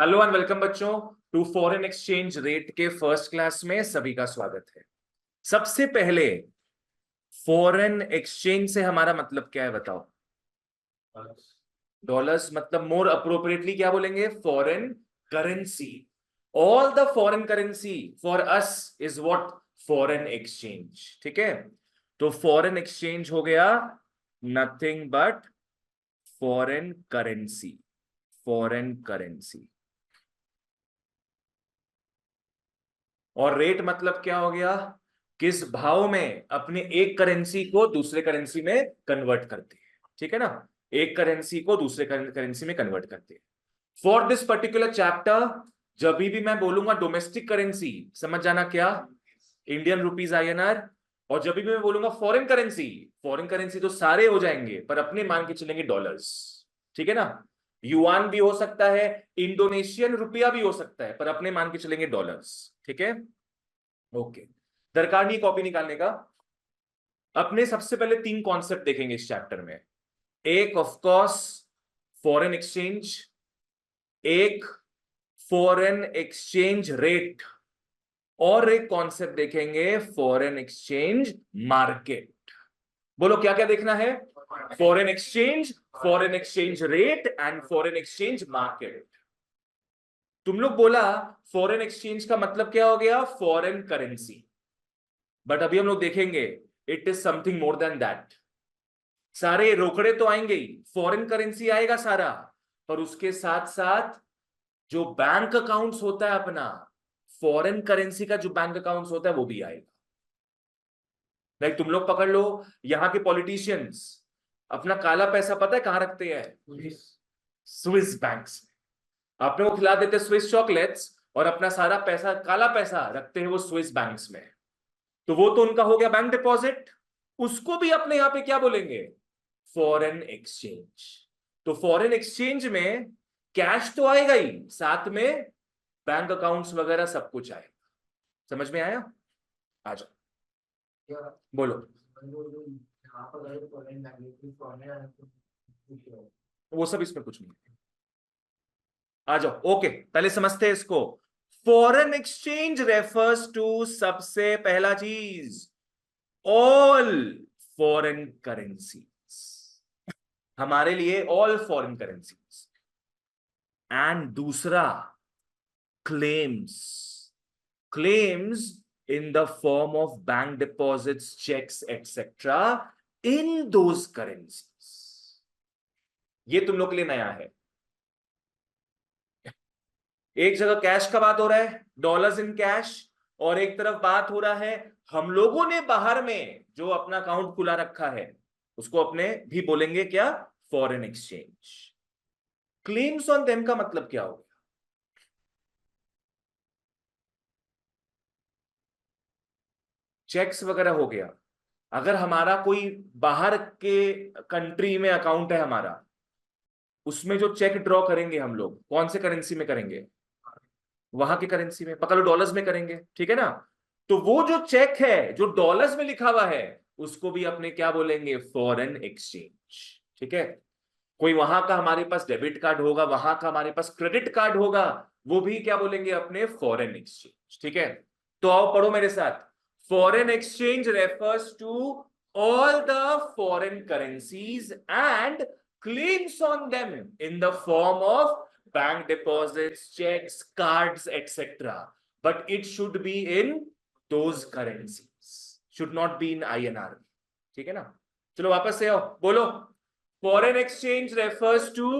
Hello and welcome बच्चों to foreign exchange rate के first class में सभी का स्वागत है। सबसे पहले फॉरेन एक्सचेंज से हमारा मतलब क्या है बताओ। डॉलर्स मतलब मोर अप्रोप्रिएटली क्या बोलेंगे, foreign currency. All the foreign currency for us is what, foreign exchange. ठीक है, तो फॉरेन एक्सचेंज हो गया nothing but foreign currency. Foreign currency और रेट मतलब क्या हो गया, किस भाव में अपने एक करेंसी को दूसरे करेंसी में कन्वर्ट करते हैं। ठीक है ना, एक करेंसी को दूसरे करेंसी में कन्वर्ट करते हैं। फॉर दिस पर्टिकुलर चैप्टर जब भी मैं बोलूंगा डोमेस्टिक करेंसी, समझ जाना क्या, इंडियन रुपीज आईएनआर। और जब भी मैं बोलूंगा फॉरेन करेंसी, फॉरेन करेंसी तो सारे हो जाएंगे पर अपने मान के चलेंगे डॉलर्स। ठीक है ना, युआन भी हो सकता है, इंडोनेशियन रुपया भी हो सकता है, पर अपने मान के चलेंगे डॉलर्स। ठीक है, ओके। दरकार नहीं कॉपी निकालने का। अपने सबसे पहले तीन कॉन्सेप्ट देखेंगे इस चैप्टर में। एक ऑफ कोर्स फॉरेन एक्सचेंज, एक फॉरेन एक्सचेंज रेट, और एक कॉन्सेप्ट देखेंगे फॉरेन एक्सचेंज मार्केट। बोलो क्या क्या देखना है, foreign exchange, foreign exchange rate and foreign exchange market. तुम लोग बोला फॉरेन एक्सचेंज का मतलब क्या हो गया, फॉरेन करेंसी, बट अभी हम लोग देखेंगे it is something more than that. सारे रोकड़े तो आएंगे ही, फॉरेन करेंसी आएगा सारा, पर उसके साथ साथ जो बैंक अकाउंट्स होता है अपना, फॉरेन करेंसी का जो बैंक अकाउंट्स होता है वो भी आएगा। लाइक तुम लोग पकड़ लो, यहां के पॉलिटिशियंस अपना काला पैसा पता है कहां रखते हैं, स्विस बैंक्स में। अपने को खिला देते स्विस चॉकलेट्स और अपना सारा पैसा, काला पैसा रखते हैं वो स्विस बैंक्स में। तो वो तो उनका हो गया बैंक डिपॉजिट, उसको भी अपने यहां पे क्या बोलेंगे, फॉरेन एक्सचेंज। तो फॉरेन एक्सचेंज में कैश तो आएगा ही, साथ में बैंक अकाउंट्स वगैरह सब कुछ आएगा। समझ में आया, आ जाओ बोलो। वो सब इसमें कुछ नहीं है, आ जाओ। ओके, पहले समझते हैं इसको। फॉरेन एक्सचेंज रेफर्स टू, सबसे पहला चीज, ऑल फॉरेन करेंसीज, हमारे लिए ऑल फॉरेन करेंसीज। एंड दूसरा claims, claims in the form of bank deposits, cheques etcetera in those currencies. ये तुम लोग के लिए नया है। एक जगह कैश का बात हो रहा है, डॉलर्स इन कैश, और एक तरफ बात हो रहा है हम लोगों ने बाहर में जो अपना अकाउंट खुला रखा है उसको अपने भी बोलेंगे क्या, foreign exchange. Claims on them का मतलब क्या हो गया, चेक्स वगैरह हो गया। अगर हमारा कोई बाहर के कंट्री में अकाउंट है हमारा, उसमें जो चेक ड्रॉ करेंगे हम लोग कौन से करेंसी में करेंगे, वहां की करेंसी में, पकड़ लो डॉलर्स में करेंगे। ठीक है ना, तो वो जो चेक है जो डॉलर्स में लिखा हुआ है उसको भी अपने क्या बोलेंगे, फॉरेन एक्सचेंज। ठीक है, कोई वहां का हमारे पास डेबिट कार्ड होगा, वहां का हमारे पास क्रेडिट कार्ड होगा, वो भी क्या बोलेंगे, अपने फॉरेन एक्सचेंज। ठीक है, तो आओ पढ़ो मेरे साथ। Foreign exchange refers to all the foreign currencies and claims on them in the form of bank deposits, cheques, cards etcetera, but it should be in those currencies, should not be in INR. ठीक है ना, चलो वापस से आओ, बोलो। Foreign exchange refers to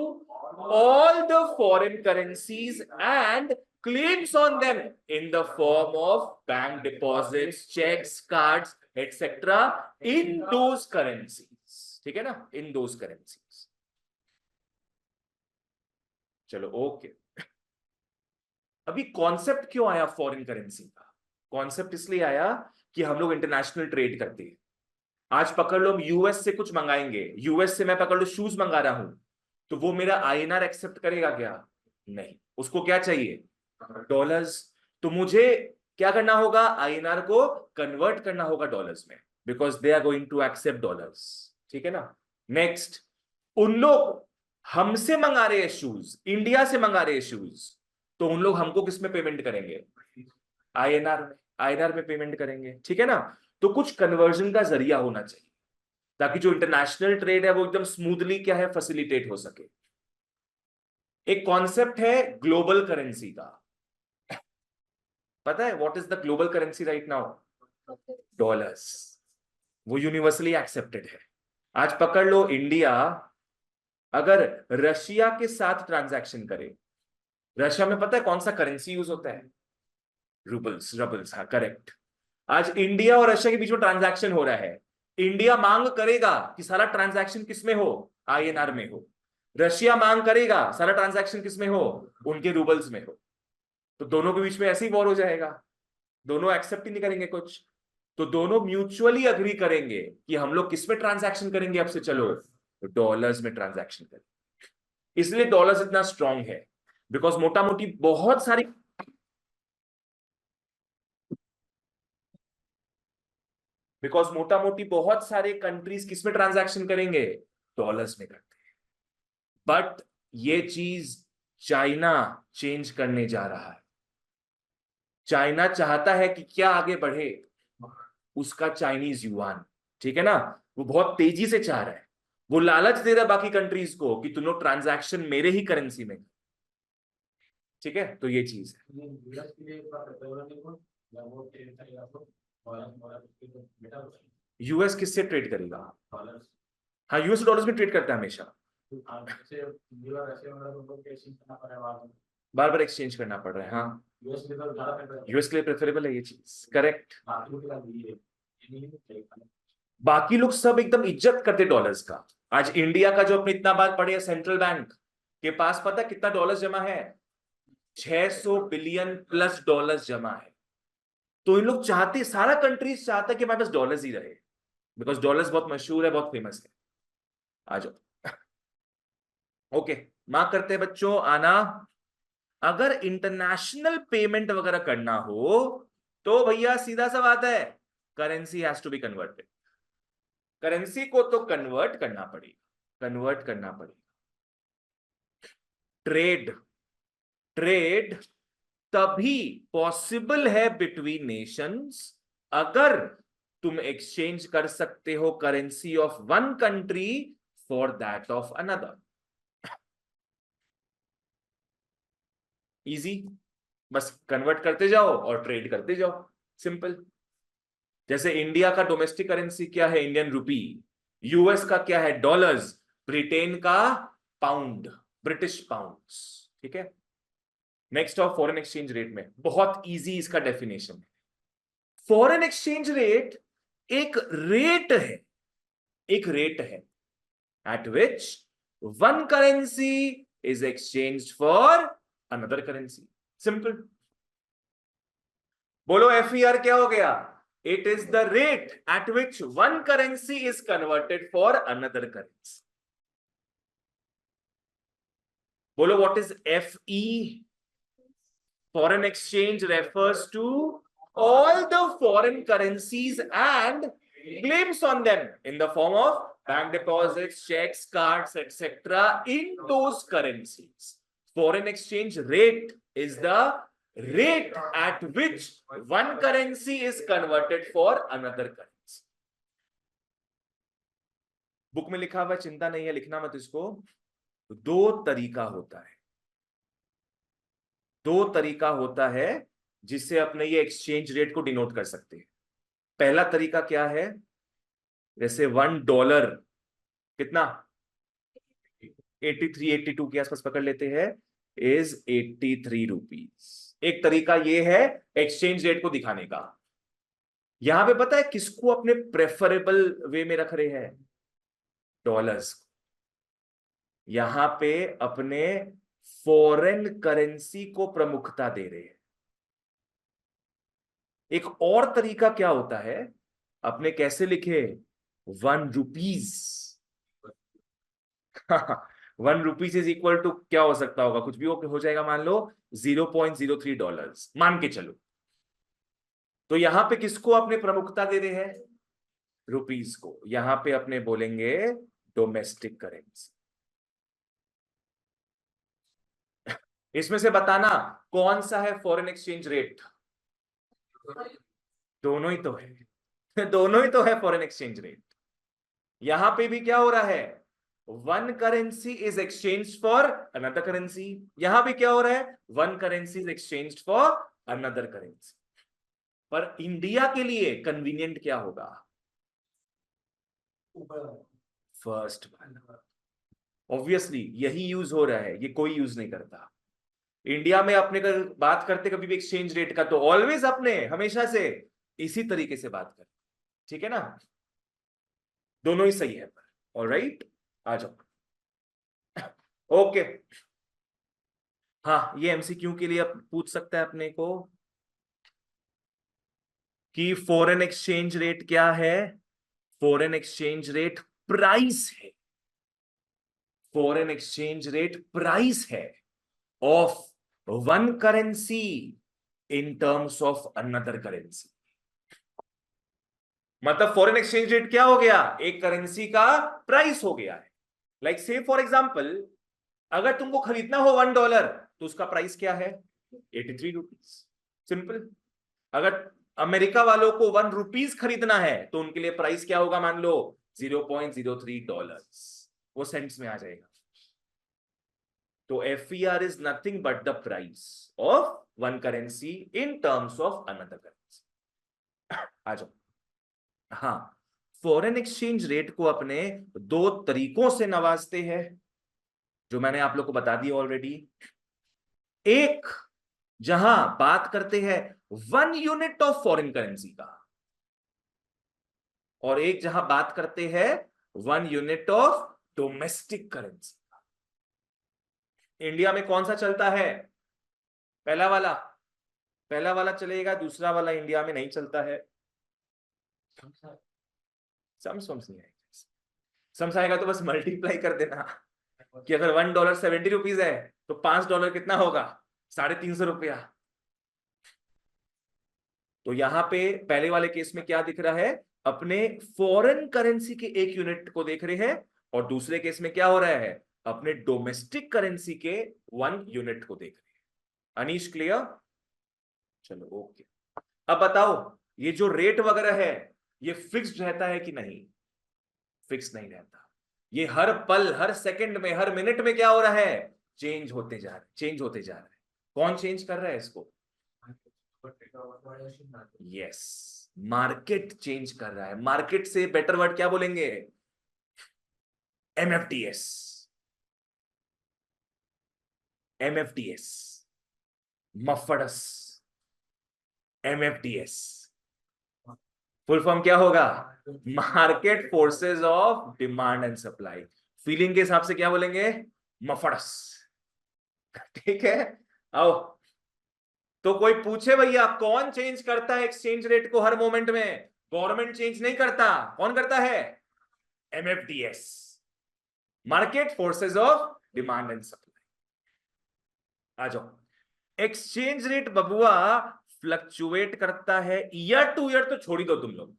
all the foreign currencies and claims on them in the form of bank deposits, checks, cards, etc. in those currencies. ठीक है ना, in those currencies. चलो ओके। अभी कॉन्सेप्ट क्यों आया फॉरेन करेंसी का, concept इसलिए आया कि हम लोग इंटरनेशनल ट्रेड करते हैं। आज पकड़ लो हम यूएस से कुछ मंगाएंगे, यूएस से मैं पकड़ लो शूज मंगा रहा हूं, तो वो मेरा आईएनआर एक्सेप्ट करेगा क्या, नहीं, उसको क्या चाहिए, डॉलर्स। तो मुझे क्या करना होगा, आईएनआर को कन्वर्ट करना होगा डॉलर्स में, because they are going to accept dollars. ठीक है ना, नेक्स्ट, उन लोग हमसे मंगा रहे हैं शूज, इंडिया से मंगा रहे हैं शूज, तो उन लोग हमको किस में पेमेंट करेंगे? आईएनआर में, आईएनआर में पेमेंट करेंगे, ठीक है ना। तो कुछ कन्वर्जन का जरिया होना चाहिए ताकि जो इंटरनेशनल ट्रेड है वो एकदम स्मूथली क्या है, फैसिलिटेट हो सके। एक कॉन्सेप्ट है ग्लोबल करेंसी का, पता है what is the global currency right now? Dollars. वो यूनिवर्सली एक्सेप्टेड है। आज पकड़ लो, इंडिया अगर रशिया के साथ ट्रांजैक्शन करे, रशिया में पता है कौन सा करेंसी यूज होता है? रूबल्स, रबल्स, हाँ करेक्ट। आज इंडिया और रशिया के बीच में ट्रांजैक्शन हो रहा है, इंडिया मांग करेगा कि सारा ट्रांजैक्शन किसमें हो? आईएनआर में हो। रशिया मांग करेगा सारा ट्रांजैक्शन किसमें हो? उनके रूबल्स में हो। तो दोनों के बीच में ऐसे ही वॉर हो जाएगा, दोनों एक्सेप्ट ही नहीं करेंगे कुछ। तो दोनों म्यूचुअली अग्री करेंगे कि हम लोग किस में ट्रांजैक्शन करेंगे, अब से चलो डॉलर्स में ट्रांजैक्शन करेंगे। इसलिए डॉलर्स इतना स्ट्रांग है, बिकॉज मोटा मोटी बहुत सारी बहुत सारे कंट्रीज किस में ट्रांजैक्शन करेंगे? डॉलर्स में करते हैं। बट ये चीज चाइना चेंज करने जा रहा है। चाइना चाहता है कि क्या आगे बढ़े? उसका चाइनीज युआन, ठीक है ना, वो बहुत तेजी से चाह रहा है। वो लालच दे रहा है बाकी कंट्रीज को कि तुम लोग ट्रांजैक्शन मेरे ही करेंसी में, ठीक है। तो ये चीज है। यूएस किससे ट्रेड करेगा? हाँ, यूएस डॉलर्स में ट्रेड करता है हमेशा, बार बार एक्सचेंज करना पड़ रहा है। हाँ, यूएस के लिए प्रेफरेबल है ये चीज, करेक्ट। बाकी लोग सब एकदम इज्जत करते डॉलर्स का। आज इंडिया का जो अपने इतना बात पड़े, सेंट्रल बैंक के पास पता कितना डॉलर्स जमा है? 600 बिलियन प्लस डॉलर्स जमा है। तो इन लोग चाहते, सारा कंट्रीज चाहता है कि हमारे पास डॉलर्स ही रहे, बिकॉज डॉलर्स बहुत मशहूर है, बहुत फेमस है। आ जाओ। ओके, मार्क करते हैं बच्चों आना। अगर इंटरनेशनल पेमेंट वगैरह करना हो तो भैया सीधा सा बात है, currency has to be converted. Currency को तो कन्वर्ट करना पड़ेगा, कन्वर्ट करना पड़ेगा। ट्रेड, ट्रेड तभी पॉसिबल है बिटवीन नेशंस अगर तुम एक्सचेंज कर सकते हो currency of one country for that of another. Easy, बस कन्वर्ट करते जाओ और ट्रेड करते जाओ, सिंपल। जैसे इंडिया का डोमेस्टिक करेंसी क्या है? Indian rupee. यूएस का क्या है? डॉलर्स। ब्रिटेन का पाउंड, ब्रिटिश पाउंड्स, ठीक है। Next of foreign exchange rate में बहुत इजी इसका डेफिनेशन है। फॉरेन एक्सचेंज रेट एक रेट है, एक रेट है at which one currency is exchange for another currency, simple. बोलो एफईआर क्या हो गया? It is the rate at which one currency is converted for another currency. बोलो what is FE? Foreign exchange refers to all the foreign currencies and claims on them in the form of bank deposits, checks, cards, etc. in those currencies. Foreign exchange rate is the rate at which one currency is converted for another currency. Book में लिखा हुआ, चिंता नहीं है, लिखना मत इसको। दो तरीका होता है, दो तरीका होता है जिससे अपने ये एक्सचेंज रेट को डिनोट कर सकते हैं। पहला तरीका क्या है? जैसे $1 कितना, 83 82 के आसपास पकड़ लेते हैं, इज 83 रुपीज। एक तरीका ये है एक्सचेंज रेट को दिखाने का। यहां पे पता है किसको अपने प्रेफरेबल वे में रख रहे हैं? डॉलर्स। यहां पे अपने फॉरेन करेंसी को प्रमुखता दे रहे हैं। एक और तरीका क्या होता है, अपने कैसे लिखे? 1 rupees. 1 rupees is equal to क्या हो सकता होगा? कुछ भी हो जाएगा, मान लो $0.03 मान के चलो। तो यहां पे किसको अपने प्रमुखता दे रहे हैं? रुपीज को। यहां पे अपने बोलेंगे डोमेस्टिक करेंसी। इसमें से बताना कौन सा है फॉरेन एक्सचेंज रेट? दोनों ही तो है दोनों ही तो है फॉरेन एक्सचेंज रेट। यहां पे भी क्या हो रहा है, one currency is exchange for another currency. यहां भी क्या हो रहा है, one currency is exchange for another currency. पर इंडिया के लिए कन्वीनियंट क्या होगा, फर्स्ट वाला। ऑब्वियसली यही यूज हो रहा है, ये कोई यूज नहीं करता। इंडिया में अपने का बात करते कभी भी एक्सचेंज रेट का तो ऑलवेज अपने हमेशा से इसी तरीके से बात करते, ठीक है ना। दोनों ही सही है पर, ऑलराइट, आ जाओ। ओके, हाँ ये एमसीक्यू के लिए पूछ सकता है अपने को कि फॉरेन एक्सचेंज रेट क्या है। फॉरेन एक्सचेंज रेट प्राइस है, फॉरेन एक्सचेंज रेट प्राइस है of one currency in terms of another currency. मतलब फॉरेन एक्सचेंज रेट क्या हो गया, एक करेंसी का प्राइस हो गया है। लाइक से फॉर एग्जाम्पल, अगर तुमको खरीदना हो $1 तो उसका प्राइस क्या है, 83 रुपीज। सिंपल। अगर अमेरिका वालों को ₹1 खरीदना है तो उनके लिए प्राइस क्या होगा, मान लो $0.03, वो सेंट्स में आ जाएगा। तो FER is nothing but the price of one currency in terms of another currency. आ जाओ। हाँ, फॉरेन एक्सचेंज रेट को अपने दो तरीकों से नवाजते हैं, जो मैंने आप लोग को बता दिया ऑलरेडी। एक, जहां बात करते हैं one unit of foreign currency का, और एक जहां बात करते हैं one unit of domestic currency. India में कौन सा चलता है, पहला वाला, पहला वाला चलेगा, दूसरा वाला इंडिया में नहीं चलता है। समझ नहीं आएगा, समझ आएगा तो बस मल्टीप्लाई कर देना कि अगर $1 70 है तो $5 कितना होगा, ₹350। तो यहां पे पहले वाले केस में क्या दिख रहा है, अपने फॉरेन करेंसी के एक यूनिट को देख रहे हैं, और दूसरे केस में क्या हो रहा है, अपने डोमेस्टिक करेंसी के 1 यूनिट को देख रहे हैं। अनीश क्लियर? चलो ओके। अब बताओ, ये जो रेट वगैरह है ये फिक्स्ड रहता है कि नहीं? फिक्स नहीं रहता, ये हर पल हर सेकंड में हर मिनट में क्या हो रहा है, चेंज होते जा रहा है, चेंज होते जा रहा है। कौन चेंज कर रहा है इसको? यस, मार्केट चेंज कर रहा है। मार्केट से बेटर वर्ड क्या बोलेंगे, MFDS। MFDS, मफड़स, MFDS full form क्या होगा, market forces of demand and supply. Feeling के हिसाब से क्या बोलेंगे, मफड़स। ठीक है, आओ। तो कोई पूछे भैया कौन चेंज करता है एक्सचेंज रेट को हर मोमेंट में? गवर्नमेंट चेंज नहीं करता, कौन करता है, MFDS, market forces of demand and supply. आ जाओ। एक्सचेंज रेट बबुआ फ्लक्चुएट करता है ईयर टू ईयर, तो छोड़ ही दो तुम लोग,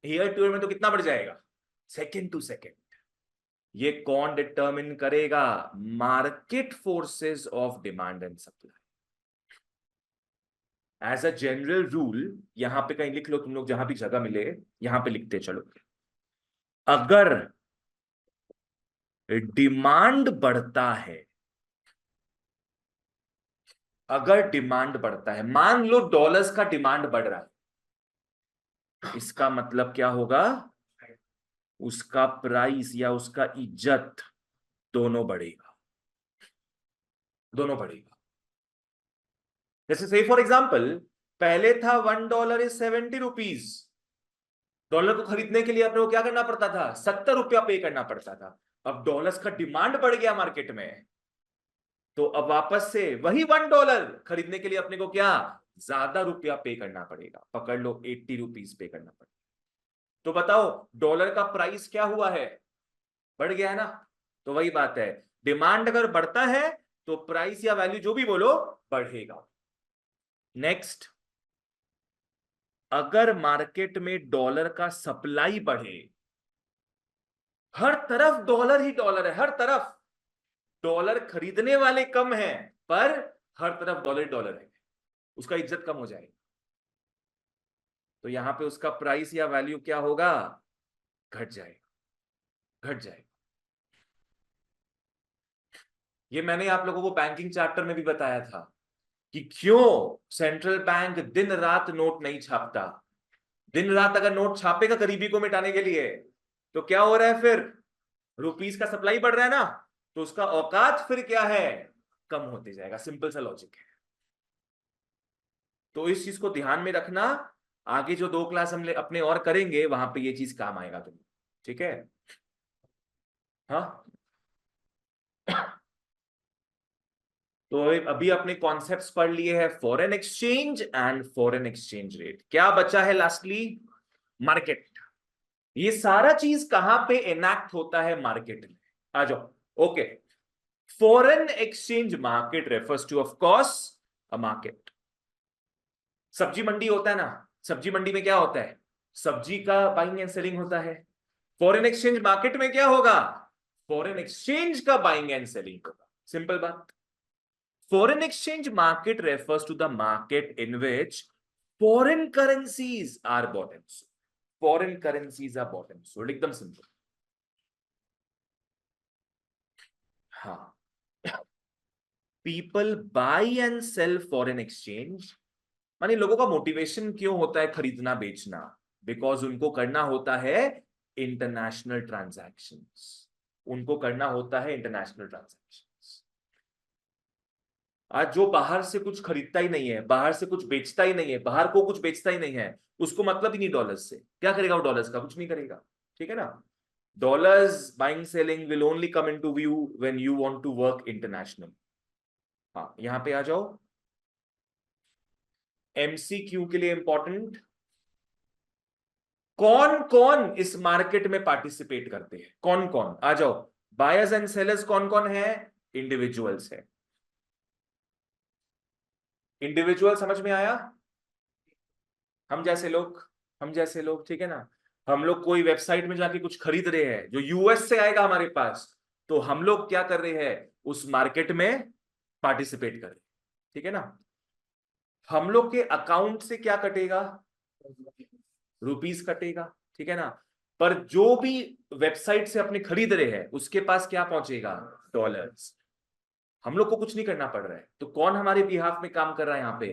ईयर टू ईयर में तो कितना बढ़ जाएगा, सेकेंड टू सेकेंड। ये कौन डिटरमिन करेगा, market forces of demand and supply. As a general rule, यहां पे कहीं लिख लो तुम लोग, जहां भी जगह मिले यहां पे लिखते चलो। अगर डिमांड बढ़ता है, अगर डिमांड बढ़ता है, मान लो डॉलर्स का डिमांड बढ़ रहा है, इसका मतलब क्या होगा, उसका प्राइस या उसका इज्जत दोनों बढ़ेगा, दोनों बढ़ेगा। जैसे से फॉर एग्जांपल, पहले था $1 इज 70 रुपीज। डॉलर को खरीदने के लिए अपने को क्या करना पड़ता था, ₹70 पे करना पड़ता था। अब डॉलर्स का डिमांड बढ़ गया मार्केट में, तो अब वापस से वही $1 खरीदने के लिए अपने को क्या, ज्यादा रुपया पे करना पड़ेगा। पकड़ लो, ₹80 पे करना पड़ेगा। तो बताओ डॉलर का प्राइस क्या हुआ है, बढ़ गया है ना। तो वही बात है, डिमांड अगर बढ़ता है तो प्राइस या वैल्यू जो भी बोलो बढ़ेगा। नेक्स्ट, अगर मार्केट में डॉलर का सप्लाई बढ़े, हर तरफ डॉलर ही डॉलर है, हर तरफ डॉलर खरीदने वाले कम हैं, पर हर तरफ डॉलर डॉलर है, उसका इज्जत कम हो जाएगी। तो यहां पे उसका प्राइस या वैल्यू क्या होगा, घट जाएगा, घट जाएगा। ये मैंने आप लोगों को बैंकिंग चैप्टर में भी बताया था कि क्यों सेंट्रल बैंक दिन रात नोट नहीं छापता। दिन रात अगर नोट छापेगा गरीबी को मिटाने के लिए, तो क्या हो रहा है फिर, रुपीस का सप्लाई बढ़ रहा है ना, तो उसका औकात फिर क्या है, कम होते जाएगा। सिंपल सा लॉजिक है। तो इस चीज को ध्यान में रखना, आगे जो 2 क्लास हम अपने और करेंगे वहां पे ये चीज काम आएगा तुम्हें, ठीक है। हाँ, तो अभी अपने कॉन्सेप्ट्स पढ़ लिए हैं, foreign exchange and foreign exchange rate. क्या बचा है लास्टली, मार्केट। ये सारा चीज कहां पे इनैक्ट होता है, मार्केट में। आ जाओ। Okay, foreign exchange market refers two of course a market. सब्जी मंडी होता है ना, सब्जी मंडी में क्या होता है, सब्जी का बाइंग एंड सेलिंग होता है। फॉरेन एक्सचेंज मार्केट में क्या होगा, फॉरेन एक्सचेंज का बाइंग एंड सेलिंग होगा। सिंपल बात। Foreign exchange market refers to the market in which foreign currencies are bought and sold. Foreign currencies are bought and sold. एकदम simple. हाँ, people buy and sell foreign exchange, money लोगों का motivation क्यों होता है खरीदना बेचना, बिकॉज उनको करना होता है इंटरनेशनल ट्रांजैक्शंस, उनको करना होता है इंटरनेशनल ट्रांजैक्शंस। आज जो बाहर से कुछ खरीदता ही नहीं है, बाहर से कुछ बेचता ही नहीं है, बाहर को कुछ बेचता ही नहीं है, उसको मतलब ही नहीं डॉलर्स से, क्या करेगा वो डॉलर्स का, कुछ नहीं करेगा। ठीक है ना। Dollars buying selling will only come into view when you want to work international. हाँ, यहां पे आ जाओ, एमसीक्यू के लिए इंपॉर्टेंट, कौन कौन इस मार्केट में पार्टिसिपेट करते हैं, कौन कौन, आ जाओ। बायर्स एंड सेलर्स कौन कौन है, इंडिविजुअल्स है। इंडिविजुअल समझ में आया, हम जैसे लोग, हम जैसे लोग, ठीक है ना। हम लोग कोई वेबसाइट में जाके कुछ खरीद रहे हैं जो यूएस से आएगा हमारे पास, तो हम लोग क्या कर रहे हैं, उस मार्केट में पार्टिसिपेट कर रहे हैं। ठीक है ना। हम लोग के अकाउंट से क्या कटेगा, रुपीस कटेगा। ठीक है ना। पर जो भी वेबसाइट से अपने खरीद रहे हैं उसके पास क्या पहुंचेगा, डॉलर्स। हम लोग को कुछ नहीं करना पड़ रहा है, तो कौन हमारे बिहाफ में काम कर रहा है यहाँ पे,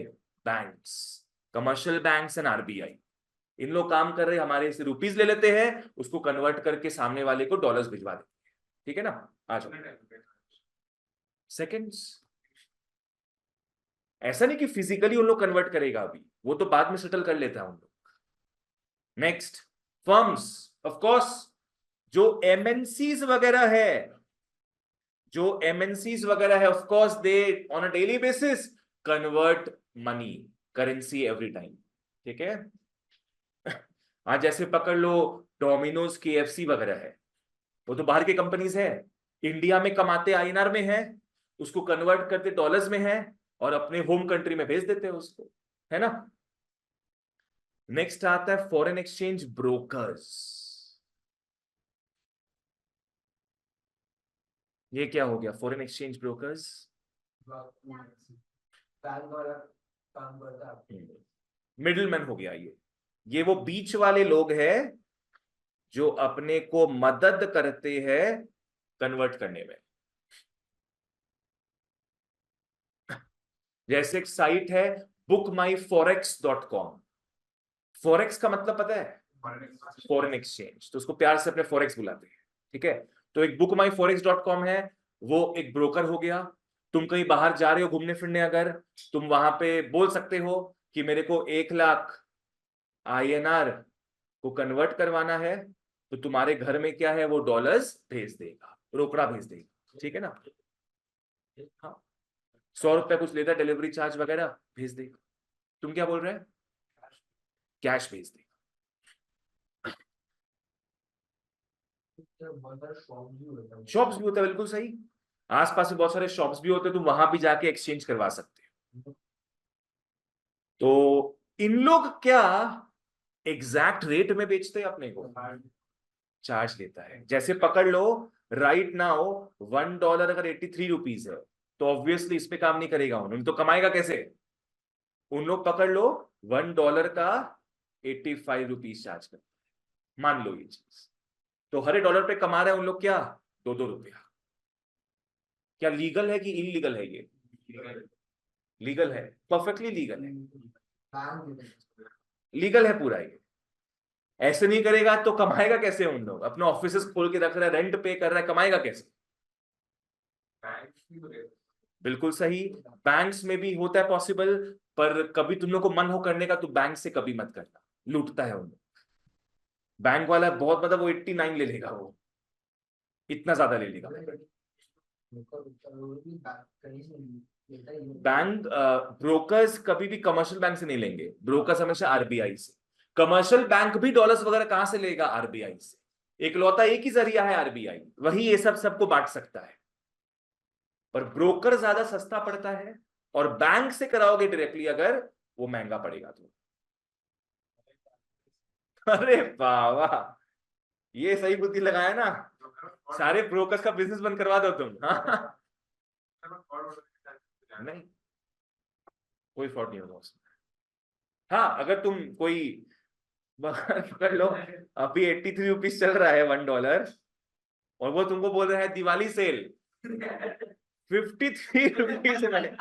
banks, commercial banks and RBI. इन लोग काम कर रहे हैं, हमारे से रुपीस ले लेते हैं, उसको कन्वर्ट करके सामने वाले को डॉलर्स भिजवा देते हैं। ठीक है ना। आ जाओ, सेकेंड्स। ऐसा नहीं कि फिजिकली उन लोग कन्वर्ट करेगा, अभी वो तो बाद में सेटल कर लेता है उन लोग। नेक्स्ट, फर्म्स, ऑफ कोर्स, जो एमएनसीज वगैरह है, जो एमएनसीज वगैरह है, of course they on a daily basis convert money, currency every time. ठीक है। आज जैसे पकड़ लो, डोमिनोज, केएफसी वगैरह है, वो तो बाहर की कंपनीज है, इंडिया में कमाते आईएनआर में है, उसको कन्वर्ट करते डॉलर्स में है, और अपने होम कंट्री में भेज देते हैं उसको, है ना। नेक्स्ट आता है फॉरेन एक्सचेंज ब्रोकर्स। ये क्या हो गया, फॉरेन एक्सचेंज ब्रोकर्स, मिडिलमैन हो गया ये वो बीच वाले लोग हैं जो अपने को मदद करते हैं कन्वर्ट करने में। जैसे एक साइट है bookmyforex.com, फॉरेक्स का मतलब पता है, फॉरेन एक्सचेंज, तो उसको प्यार से अपने फॉरेक्स बुलाते हैं। ठीक है। तो एक bookmyforex.com है, वो एक ब्रोकर हो गया। तुम कहीं बाहर जा रहे हो घूमने फिरने, अगर तुम वहां पे बोल सकते हो कि मेरे को 1 लाख आईएनआर को कन्वर्ट करवाना है, तो तुम्हारे घर में क्या है, वो डॉलर्स भेज देगा, रोकड़ा भेज देगा। ठीक है ना। हाँ, 100 रुपया कुछ लेता डिलीवरी चार्ज वगैरह, भेज देगा। तुम क्या बोल रहे हैं, कैश भेज देगा। शॉप्स भी होता है, बिल्कुल सही। आसपास में बहुत सारे शॉप्स भी होते हैं, तुम वहां भी जाके एक्सचेंज करवा सकते हो। तो इन लोग क्या एग्जैक्ट रेट में बेचते हैं अपने को, चार्ज लेता है। जैसे पकड़ लो, राइट नाउ $1 अगर 83 रुपीज है, तो ऑब्वियसली इस पे काम नहीं करेगा, उन तो कमाएगा कैसे? उन लोग पकड़ लो $1 का 85 रुपीज चार्ज कर, मान लो ये चीज, तो हर $1 पे कमा रहे हैं उन लोग क्या, 2-2 रुपया। क्या लीगल है कि इलीगल है ये? लीगल है, परफेक्टली लीगल है, लीगल है पूरा ये। ऐसे नहीं करेगा तो कमाएगा कैसे? उन लोग अपने ऑफिस खोल के रख रहा है, रेंट पे कर रहा है, कमाएगा कैसे? बिल्कुल सही, बैंक्स में भी होता है पॉसिबल, पर कभी तुम लोग को मन हो करने का तो बैंक से कभी मत करना, लूटता है उन लोग। बैंक वाला बहुत, मतलब वो 89 ले लेगा, वो इतना ज्यादा ले लेगा। बैंक ब्रोकर्स कभी भी कमर्शियल बैंक से नहीं लेंगे, ब्रोकर्स हमेशा आरबीआई से। कमर्शियल बैंक भी डॉलर्स वगैरह कहां से लेगा? आरबीआई से। इकलौता एक ही जरिया है आरबीआई, वही ये सब सबको बांट सकता है, पर ब्रोकर ज्यादा सस्ता पड़ता है, और बैंक से कराओगे डायरेक्टली अगर, वो महंगा पड़ेगा तो। अरे वाह, ये सही बुद्धि लगाया ना, सारे ब्रोकर्स का बिजनेस बंद करवा दो तुम। हाँ नहीं, कोई फ्रॉड नहीं होगा उसमें। हाँ, अगर तुम कोई पकड़ लो, अभी 83 रुपीज चल रहा है $1, और वो तुमको बोल रहा है दिवाली सेल 53 रुपीज में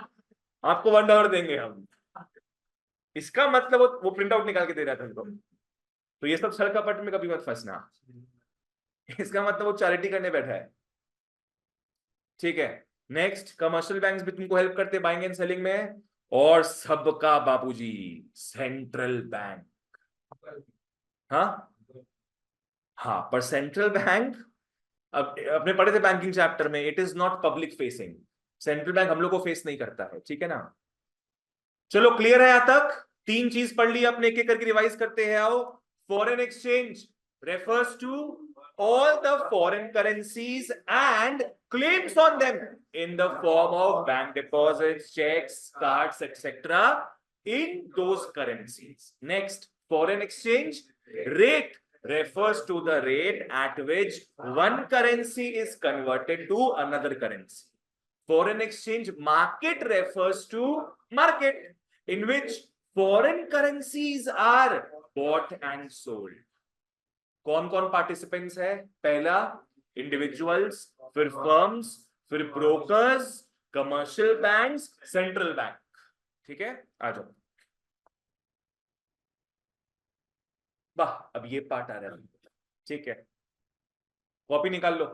आपको $1 देंगे हम, इसका मतलब वो प्रिंट आउट निकाल के दे रहा था तुमको। तो ये सब छल-कपट में कभी मत फंसना, इसका मतलब वो चैरिटी करने बैठा है। ठीक है, नेक्स्ट, कमर्शियल बैंक्स भी तुमको हेल्प करते हैं बाइंग एंड सेलिंग में, और सबका बाबूजी सेंट्रल बैंक। हाँ हाँ, पर सेंट्रल बैंक, अब अपने पढ़े थे बैंकिंग चैप्टर में, it is not public facing, central bank हम लोग को फेस नहीं करता है, ठीक है ना। चलो क्लियर है यहां तक? तीन चीज पढ़ ली अपने, एक एक करके रिवाइज करते हैं, आओ। Foreign exchange refers to all the foreign currencies and claims on them in the form of bank deposits, checks, cards, etc. in those currencies. Next, foreign exchange rate refers to the rate at which one currency is converted to another currency. Foreign exchange market refers to market in which foreign currencies are bought and sold. कौन कौन participants है? पहला individuals, फिर firms, फिर brokers, commercial banks, central bank. ठीक है, आ जाओ। वाह, अब ये पार्ट आ रहा है। ठीक है, कॉपी निकाल लो,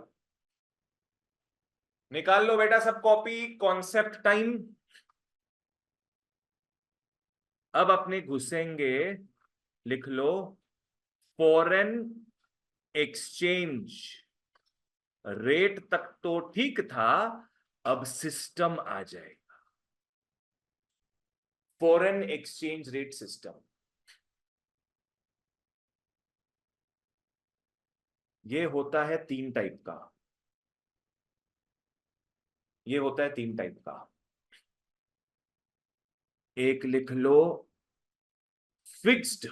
निकाल लो बेटा सब कॉपी। कॉन्सेप्ट टाइम, अब अपने घुसेंगे, लिख लो फॉरेन एक्सचेंज रेट तक तो ठीक था, अब सिस्टम आ जाएगा, फॉरेन एक्सचेंज रेट सिस्टम। ये होता है 3 टाइप का, ये होता है 3 टाइप का। एक लिख लो फिक्स्ड,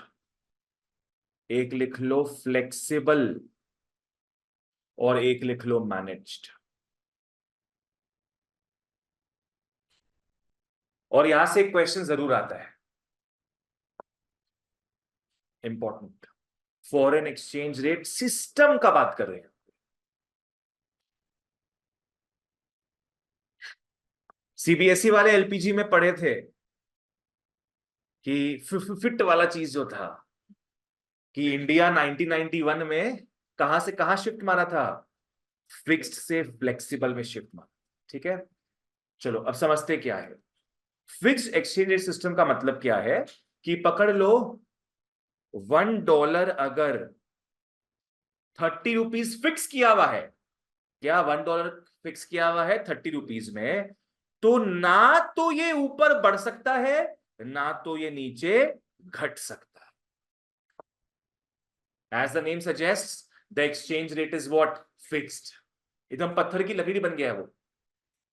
एक लिख लो फ्लेक्सिबल, और एक लिख लो मैनेज्ड। और यहां से एक क्वेश्चन जरूर आता है, important, foreign exchange rate system का बात कर रहे हैं। सीबीएसई वाले एलपीजी में पढ़े थे कि फिट वाला चीज जो था, कि इंडिया 1991 में कहां से कहां शिफ्ट मारा था, फिक्स्ड से फ्लेक्सिबल में शिफ्ट मारा। ठीक है, चलो अब समझते क्या है फिक्स्ड एक्सचेंज रेट सिस्टम का मतलब। क्या है कि पकड़ लो $1 अगर 30 रुपीज फिक्स किया हुआ है, क्या $1 फिक्स किया हुआ है 30 रुपीज में, तो ना तो ये ऊपर बढ़ सकता है, ना तो ये नीचे घट सकता है। As the name suggest, the exchange rate is what, fixed. एकदम पत्थर की लकड़ी बन गया है वो,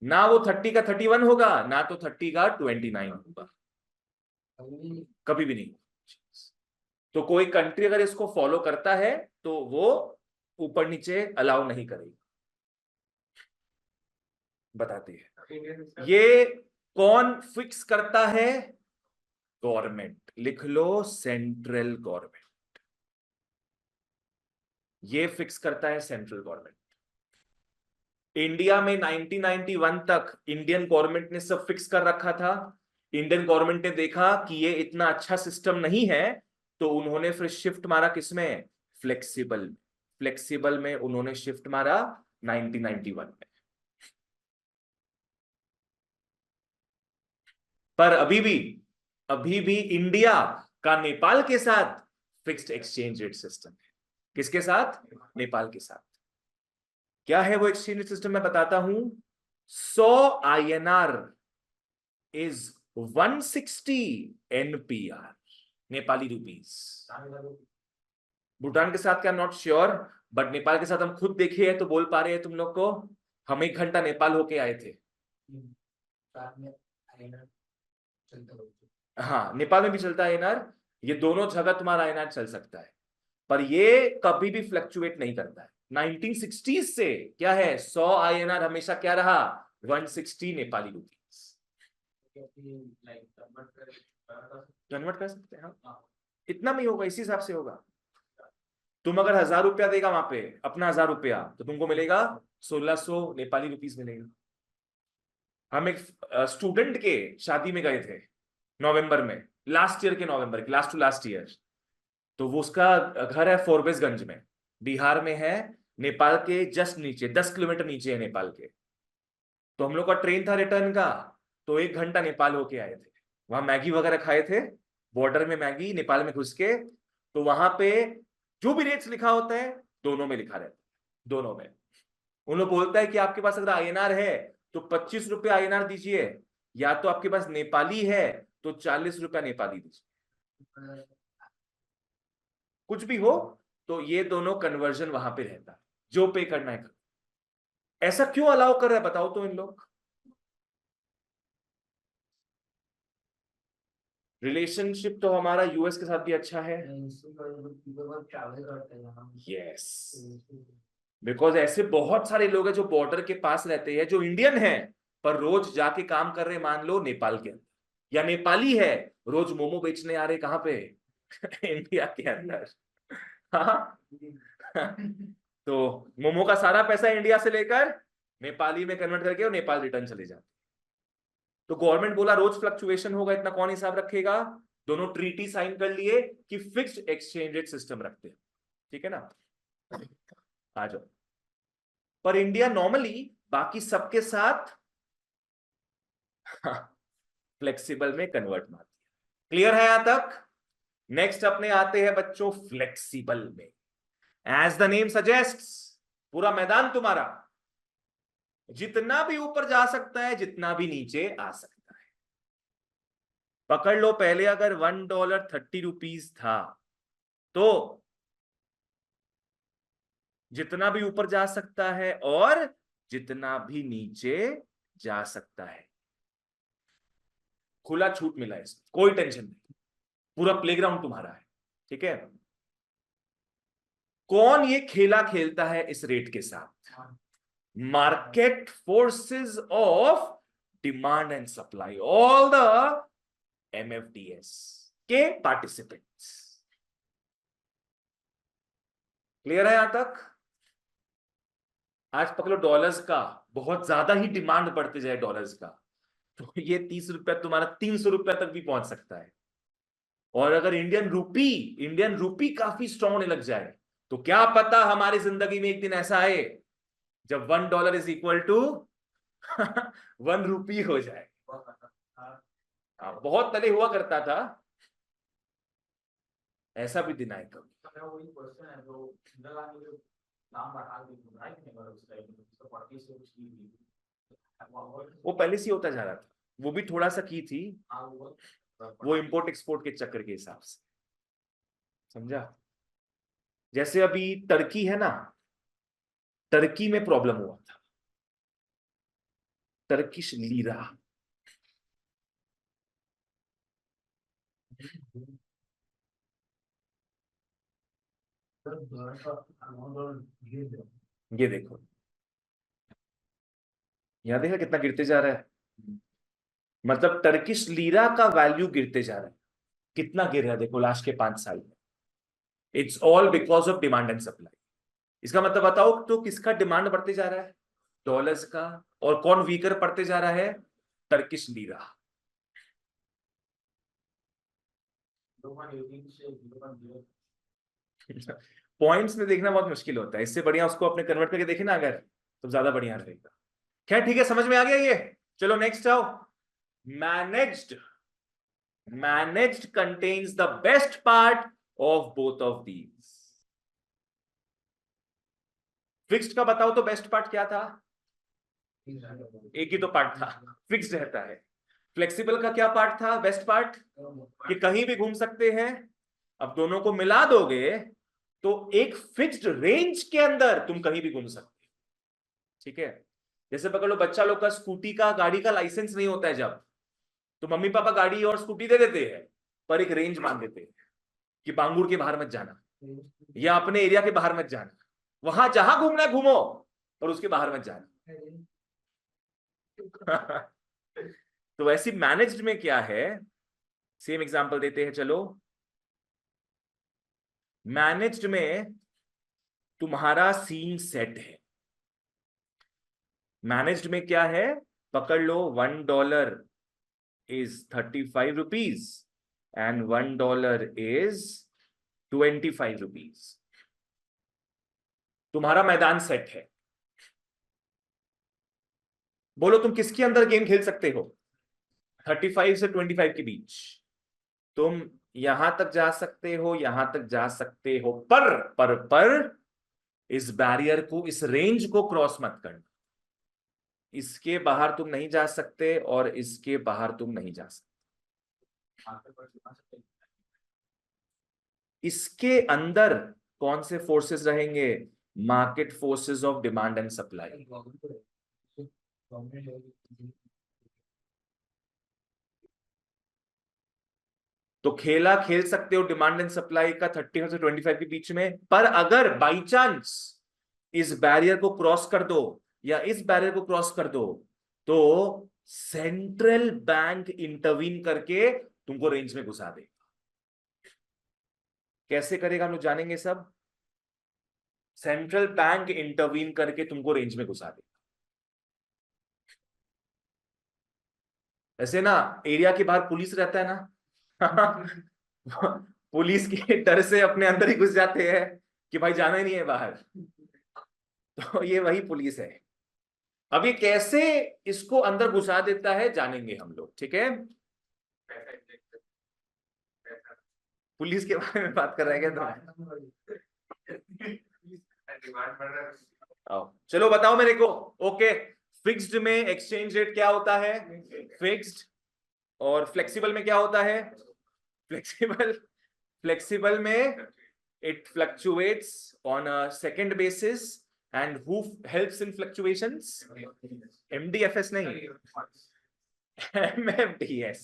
ना वो 30 का 31 होगा, ना तो 30 का 29 होगा, कभी भी नहीं। तो कोई कंट्री अगर इसको फॉलो करता है तो वो ऊपर नीचे अलाउ नहीं करेगी। बताते हैं। ये कौन फिक्स करता है? गवर्नमेंट। लिख लो, सेंट्रल गवर्नमेंट। ये फिक्स करता है सेंट्रल गवर्नमेंट। इंडिया में 1991 तक इंडियन गवर्नमेंट ने सब फिक्स कर रखा था। इंडियन गवर्नमेंट ने देखा कि ये इतना अच्छा सिस्टम नहीं है, तो उन्होंने फिर शिफ्ट मारा किसमें? फ्लेक्सिबल। फ्लेक्सिबल में उन्होंने शिफ्ट मारा 1991 में। पर अभी भी इंडिया का नेपाल के साथ फिक्स्ड एक्सचेंज रेट सिस्टम है। किसके साथ? नेपाल के साथ। क्या है वो एक्सचेंज सिस्टम? मैं बताता हूं। 100 INR is 160 NPR, Nepali rupees. Bhutan के साथ क्या, नॉट श्योर, बट नेपाल के साथ हम खुद देखे हैं तो बोल पा रहे हैं तुम लोग को। हम 1 घंटा नेपाल होके आए थे। हाँ, नेपाल में भी चलता है आईएनआर। ये दोनों जगह तुम्हारा आईएनआर चल सकता है, पर ये कभी भी फ्लक्चुएट नहीं करता है। 1960s से क्या है, 100 INR हमेशा क्या रहा? 160 नेपाली रुपीस। कन्वर्ट कर सकते हैं, हाँ। इतना में ही होगा, इसी हिसाब से होगा। तुम अगर 1000 रुपया देगा वहां पे, अपना 1000 रुपया, तो तुमको मिलेगा 1600 नेपाली रुपीस मिलेगा। हम एक स्टूडेंट के शादी में गए थे नवंबर में, लास्ट ईयर के नवंबर के, लास्ट टू लास्ट ईयर। तो वो उसका घर है फोरबेसगंज में, बिहार में है। नेपाल के जस्ट नीचे, 10 किलोमीटर नीचे है नेपाल के। तो हम लोग का ट्रेन था रिटर्न का, तो 1 घंटा नेपाल होके आए थे। वहां मैगी वगैरह खाए थे, बॉर्डर में मैगी, नेपाल में घुस के। तो वहां पे जो भी रेट्स लिखा होता है, दोनों में लिखा रहता है, दोनों में। उन लोग बोलता है कि आपके पास अगर आईएनआर है तो 25 रुपये आईएनआर दीजिए, या तो आपके पास नेपाली है तो 40 रुपया नेपाली दीजिए। कुछ भी हो, तो ये दोनों कन्वर्जन वहां पे रहता है, जो पे करना है। ऐसा क्यों अलाउ कर रहा है बताओ तो इन लोग? रिलेशनशिप तो हमारा यूएस के साथ भी अच्छा है। यस, बिकॉज ऐसे बहुत सारे लोग हैं जो बॉर्डर के पास रहते हैं, जो इंडियन हैं पर रोज जाके काम कर रहे, मान लो नेपाल के अंदर, या नेपाली है रोज मोमो बेचने आ रहे कहां पे? इंडिया के अंदर। हाँ। तो मोमो का सारा पैसा इंडिया से लेकर नेपाली में कन्वर्ट करके और नेपाल रिटर्न चले जाते। तो गवर्नमेंट बोला रोज फ्लक्चुएशन होगा, इतना कौन हिसाब रखेगा? दोनों ट्रीटी साइन कर लिए कि फिक्स्ड एक्सचेंज रेट सिस्टम रखते हैं। ठीक है ना? आ जाओ। पर इंडिया नॉर्मली बाकी सबके साथ फ्लेक्सिबल में कन्वर्ट मारती है। क्लियर है यहां तक? नेक्स्ट अपने आते हैं बच्चों फ्लेक्सिबल में। एज द नेम सजेस्ट, पूरा मैदान तुम्हारा, जितना भी ऊपर जा सकता है, जितना भी नीचे आ सकता है। पकड़ लो, पहले अगर $1 30 था, तो जितना भी ऊपर जा सकता है और जितना भी नीचे जा सकता है, खुला छूट मिला है इसमें, कोई टेंशन नहीं, पूरा प्लेग्राउंड तुम्हारा है। ठीक है? कौन ये खेला खेलता है इस रेट के साथ? Market forces of demand and supply, all the MFDS के पार्टिसिपेंट्स। क्लियर है यहां तक? आज पकड़ो डॉलर्स का, बहुत ज्यादा ही डिमांड बढ़ते जाए डॉलर्स का, तो ये 30 रुपया तुम्हारा 300 रुपया तक भी पहुंच सकता है। और अगर इंडियन रूपी काफी स्ट्रांग होने लग जाए, तो क्या पता हमारी जिंदगी में एक दिन ऐसा आए जब $1 इज इक्वल टू 1 रुपी हो जाए। हाँ, बहुत पहले हुआ करता था, ऐसा भी दिन आए कभी। वो पहले से ही होता जा रहा था, वो भी थोड़ा सा की थी, वो इंपोर्ट एक्सपोर्ट के चक्कर के हिसाब से। समझा? जैसे अभी टर्की है ना, टर्की में प्रॉब्लम हुआ था, टर्किश लीरा। ये देखो, यहां देखा कितना गिरते जा रहा है, मतलब टर्किश लीरा का वैल्यू गिरते जा रहा है। कितना गिर रहा है देखो लास्ट के 5 साल में। It's all because of demand and supply. इसका मतलब बताओ तो किसका डिमांड बढ़ते जा रहा है, डॉलर्स का। और कौन वीकर पड़ते जा रहा है, टर्किश लीरा। पॉइंट्स में देखना बहुत मुश्किल होता है, इससे बढ़िया उसको अपने कन्वर्ट करके देखे ना अगर, तो ज्यादा बढ़िया रहेगा। खैर ठीक है, समझ में आ गया ये। चलो नेक्स्ट आओ। Managed, managed contains the best part of both of these. Fixed का बताओ तो बेस्ट पार्ट क्या था, एक ही तो पार्ट था, फिक्स्ड रहता है। फ्लेक्सिबल का क्या पार्ट था, बेस्ट पार्ट, कि कहीं भी घूम सकते हैं। अब दोनों को मिला दोगे तो एक फिक्स्ड रेंज के अंदर तुम कहीं भी घूम सकते हो। ठीक है, जैसे पकड़ लो बच्चा लोग का स्कूटी का गाड़ी का लाइसेंस नहीं होता है, जब तो मम्मी पापा गाड़ी और स्कूटी दे देते हैं, पर एक रेंज मान देते हैं कि बांगुर के बाहर मत जाना, या अपने एरिया के बाहर मत जाना, वहां जहां घूमना है घूमो, और उसके बाहर मत जाना। तो ऐसी मैनेज्ड में क्या है, सेम एग्जांपल देते हैं चलो। मैनेज्ड में तुम्हारा सीन सेट है। मैनेज्ड में क्या है, पकड़ लो $1 इज ₹35 एंड $1 इज ₹25। तुम्हारा मैदान सेट है। बोलो तुम किसके अंदर गेम खेल सकते हो, 35 से 25 के बीच। तुम यहां तक जा सकते हो, यहां तक जा सकते हो, पर इस बैरियर को, इस रेंज को क्रॉस मत करना। इसके बाहर तुम नहीं जा सकते और इसके बाहर तुम नहीं जा सकते। इसके अंदर कौन से फोर्सेस रहेंगे, market forces of demand and supply. तो खेला खेल सकते हो डिमांड एंड सप्लाई का 30 से 25 के बीच में, पर अगर बाई चांस इस बैरियर को क्रॉस कर दो या इस बैरियर को क्रॉस कर दो, तो सेंट्रल बैंक इंटरवीन करके तुमको रेंज में घुसा दे। कैसे करेगा हम लोग जानेंगे सब। सेंट्रल बैंक इंटरवीन करके तुमको रेंज में घुसा दे। ऐसे ना, एरिया के बाहर पुलिस रहता है ना, पुलिस के डर से अपने अंदर ही घुस जाते हैं कि भाई जाना ही नहीं है बाहर। तो ये वही पुलिस है। अब ये कैसे इसको अंदर घुसा देता है जानेंगे हम लोग, ठीक है। पुलिस के बारे में बात कर रहे हैं क्या तुम, आओ चलो बताओ मेरे को। ओके, फिक्स्ड में एक्सचेंज रेट क्या होता है, फिक्स्ड। और फ्लेक्सिबल में क्या होता है, फ्लेक्सिबल। फ्लेक्सिबल में it fluctuates on a second basis, and who helps in fluctuations, MDFS नहीं, MFDS।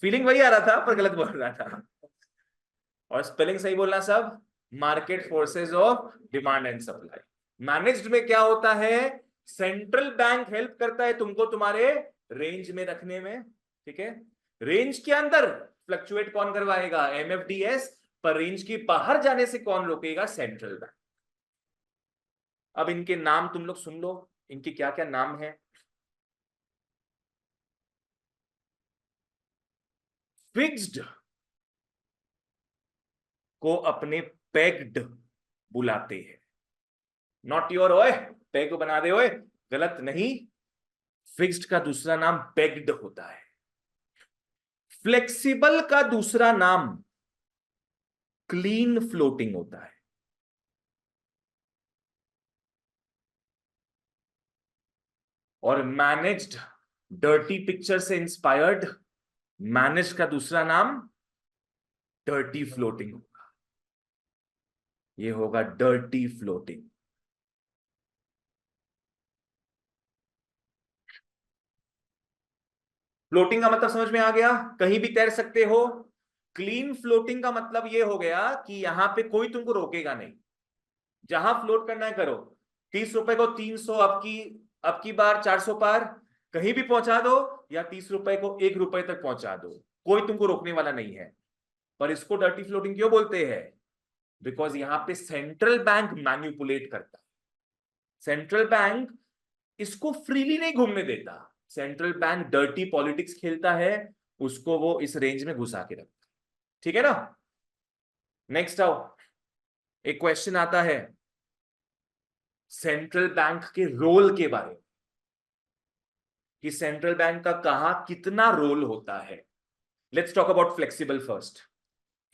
फीलिंग वही आ रहा था पर गलत बोल रहा था, और स्पेलिंग सही बोलना सब, market forces of demand and supply. Managed में क्या होता है, सेंट्रल बैंक हेल्प करता है तुमको तुम्हारे रेंज में रखने में, ठीक है। रेंज के अंदर फ्लक्चुएट कौन करवाएगा, MFDS, पर रेंज के बाहर जाने से कौन रोकेगा, सेंट्रल बैंक। अब इनके नाम तुम लोग सुन लो, इनके क्या क्या नाम है। फिक्स्ड को अपने पेग्ड बुलाते हैं, नॉट योर ओए, पेग बना दे ओए, गलत नहीं। फिक्स्ड का दूसरा नाम पेग्ड होता है। फ्लेक्सिबल का दूसरा नाम क्लीन फ्लोटिंग होता है। और मैनेज्ड, डर्टी पिक्चर से इंस्पायर्ड, मैनेज का दूसरा नाम डर्टी फ्लोटिंग होगा। ये होगा डर्टी फ्लोटिंग। फ्लोटिंग का मतलब समझ में आ गया, कहीं भी तैर सकते हो। क्लीन फ्लोटिंग का मतलब ये हो गया कि यहां पे कोई तुमको रोकेगा नहीं, जहां फ्लोट करना है करो। ₹30 को 300, अब की बार 400 पार, कहीं भी पहुंचा दो, या 30 रुपए को 1 रुपए तक पहुंचा दो, कोई तुमको रोकने वाला नहीं है। पर इसको डर्टी फ्लोटिंग क्यों बोलते हैं? बिकॉज यहां पे सेंट्रल बैंक मैन्युपुलेट करता है। सेंट्रल बैंक इसको फ्रीली नहीं घूमने देता। सेंट्रल बैंक डर्टी पॉलिटिक्स खेलता है, उसको वो इस रेंज में घुसा के रखता है। ठीक है ना? नेक्स्ट आओ, एक क्वेश्चन आता है सेंट्रल बैंक के रोल के बारे में, कि सेंट्रल बैंक का कहां कितना रोल होता है। Let's talk about flexible first.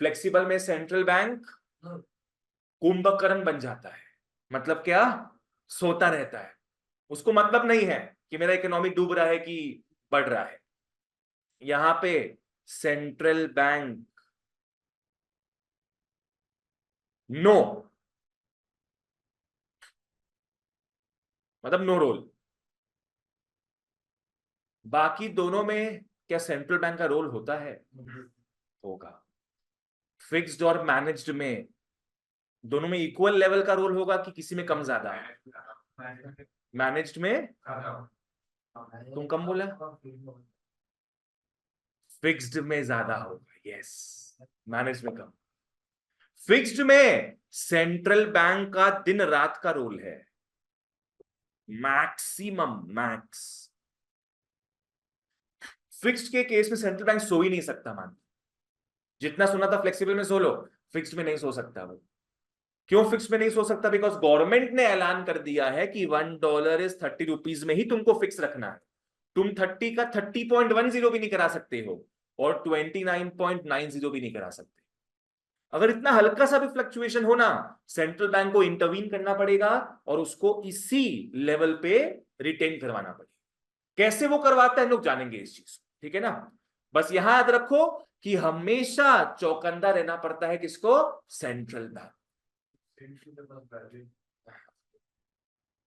Flexible में सेंट्रल बैंक कुंभकर्ण बन जाता है। मतलब क्या? सोता रहता है। उसको मतलब नहीं है कि मेरा इकोनॉमी डूब रहा है कि बढ़ रहा है। यहां पे सेंट्रल बैंक नो, मतलब नो रोल। बाकी दोनों में क्या सेंट्रल बैंक का रोल होता है? होगा। फिक्स्ड और मैनेज्ड में दोनों में इक्वल लेवल का रोल होगा कि किसी में कम ज्यादा है? मैनेज्ड में तुम कम बोला, फिक्स्ड में ज्यादा होगा। यस, मैनेज्ड में कम। फिक्स्ड में सेंट्रल बैंक का दिन रात का रोल है, मैक्सिमम मैक्स। फिक्स्ड के केस में सेंट्रल बैंक सो ही नहीं सकता। मान, जितना सुना था फ्लेक्सिबल में सो लो, फिक्स्ड में नहीं सो सकता वो। क्यों फिक्स में नहीं सो सकता? बिकॉज गवर्नमेंट ने ऐलान कर दिया है कि $1 इज 30 रुपीज में ही तुमको फिक्स रखना है। तुम 30 का 30.10 भी नहीं करा सकते हो, और 29.90 भी नहीं करा सकते। अगर इतना हल्का सा भी फ्लक्चुएशन हो ना, सेंट्रल बैंक को इंटरवीन करना पड़ेगा और उसको इसी लेवल पे रिटेन करवाना पड़ेगा। कैसे वो करवाता है, लोग जानेंगे इस चीज को। ठीक है ना? बस यहां याद रखो कि हमेशा चौकन्ना रहना पड़ता है किसको? Central bank.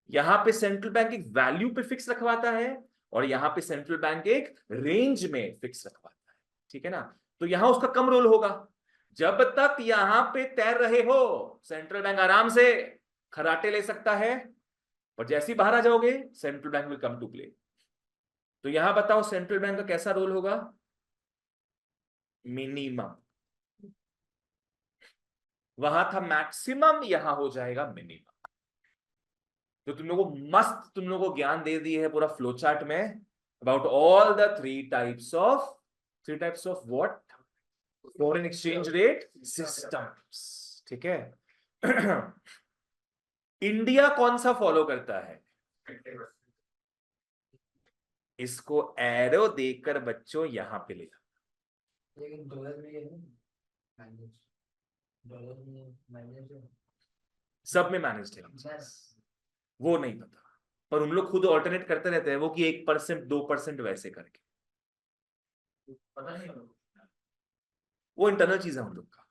यहां पे सेंट्रल बैंक एक वैल्यू पे फिक्स रखवाता है, और यहां पे सेंट्रल बैंक एक रेंज में फिक्स रखवाता है। ठीक है ना? तो यहां उसका कम रोल होगा। जब तक यहां पे तैर रहे हो, सेंट्रल बैंक आराम से खराटे ले सकता है, और जैसे ही बाहर आ जाओगे, central bank will come to play. तो यहां बताओ सेंट्रल बैंक का कैसा रोल होगा? मिनिमम। वहां था मैक्सिमम, यहां हो जाएगा मिनिमम। तो तुम लोगों को मस्त, तुम लोगों को ज्ञान दे दिए है पूरा फ्लो चार्ट में, about all the three types of what? Foreign exchange rate systems. ठीक है? इंडिया कौन सा फॉलो करता है? इसको एरो देकर बच्चों यहां पे ले जाओ। लेकिन डॉलर में ये है मैनेज, डॉलर में मैनेज है, सब में मैनेज्ड है, बस वो नहीं पता। पर उन लोग खुद ऑल्टरनेट करते रहते हैं, वो कि 1% 2% वैसे करके। पता नहीं वो इंटरनल चीज है उन लोग का,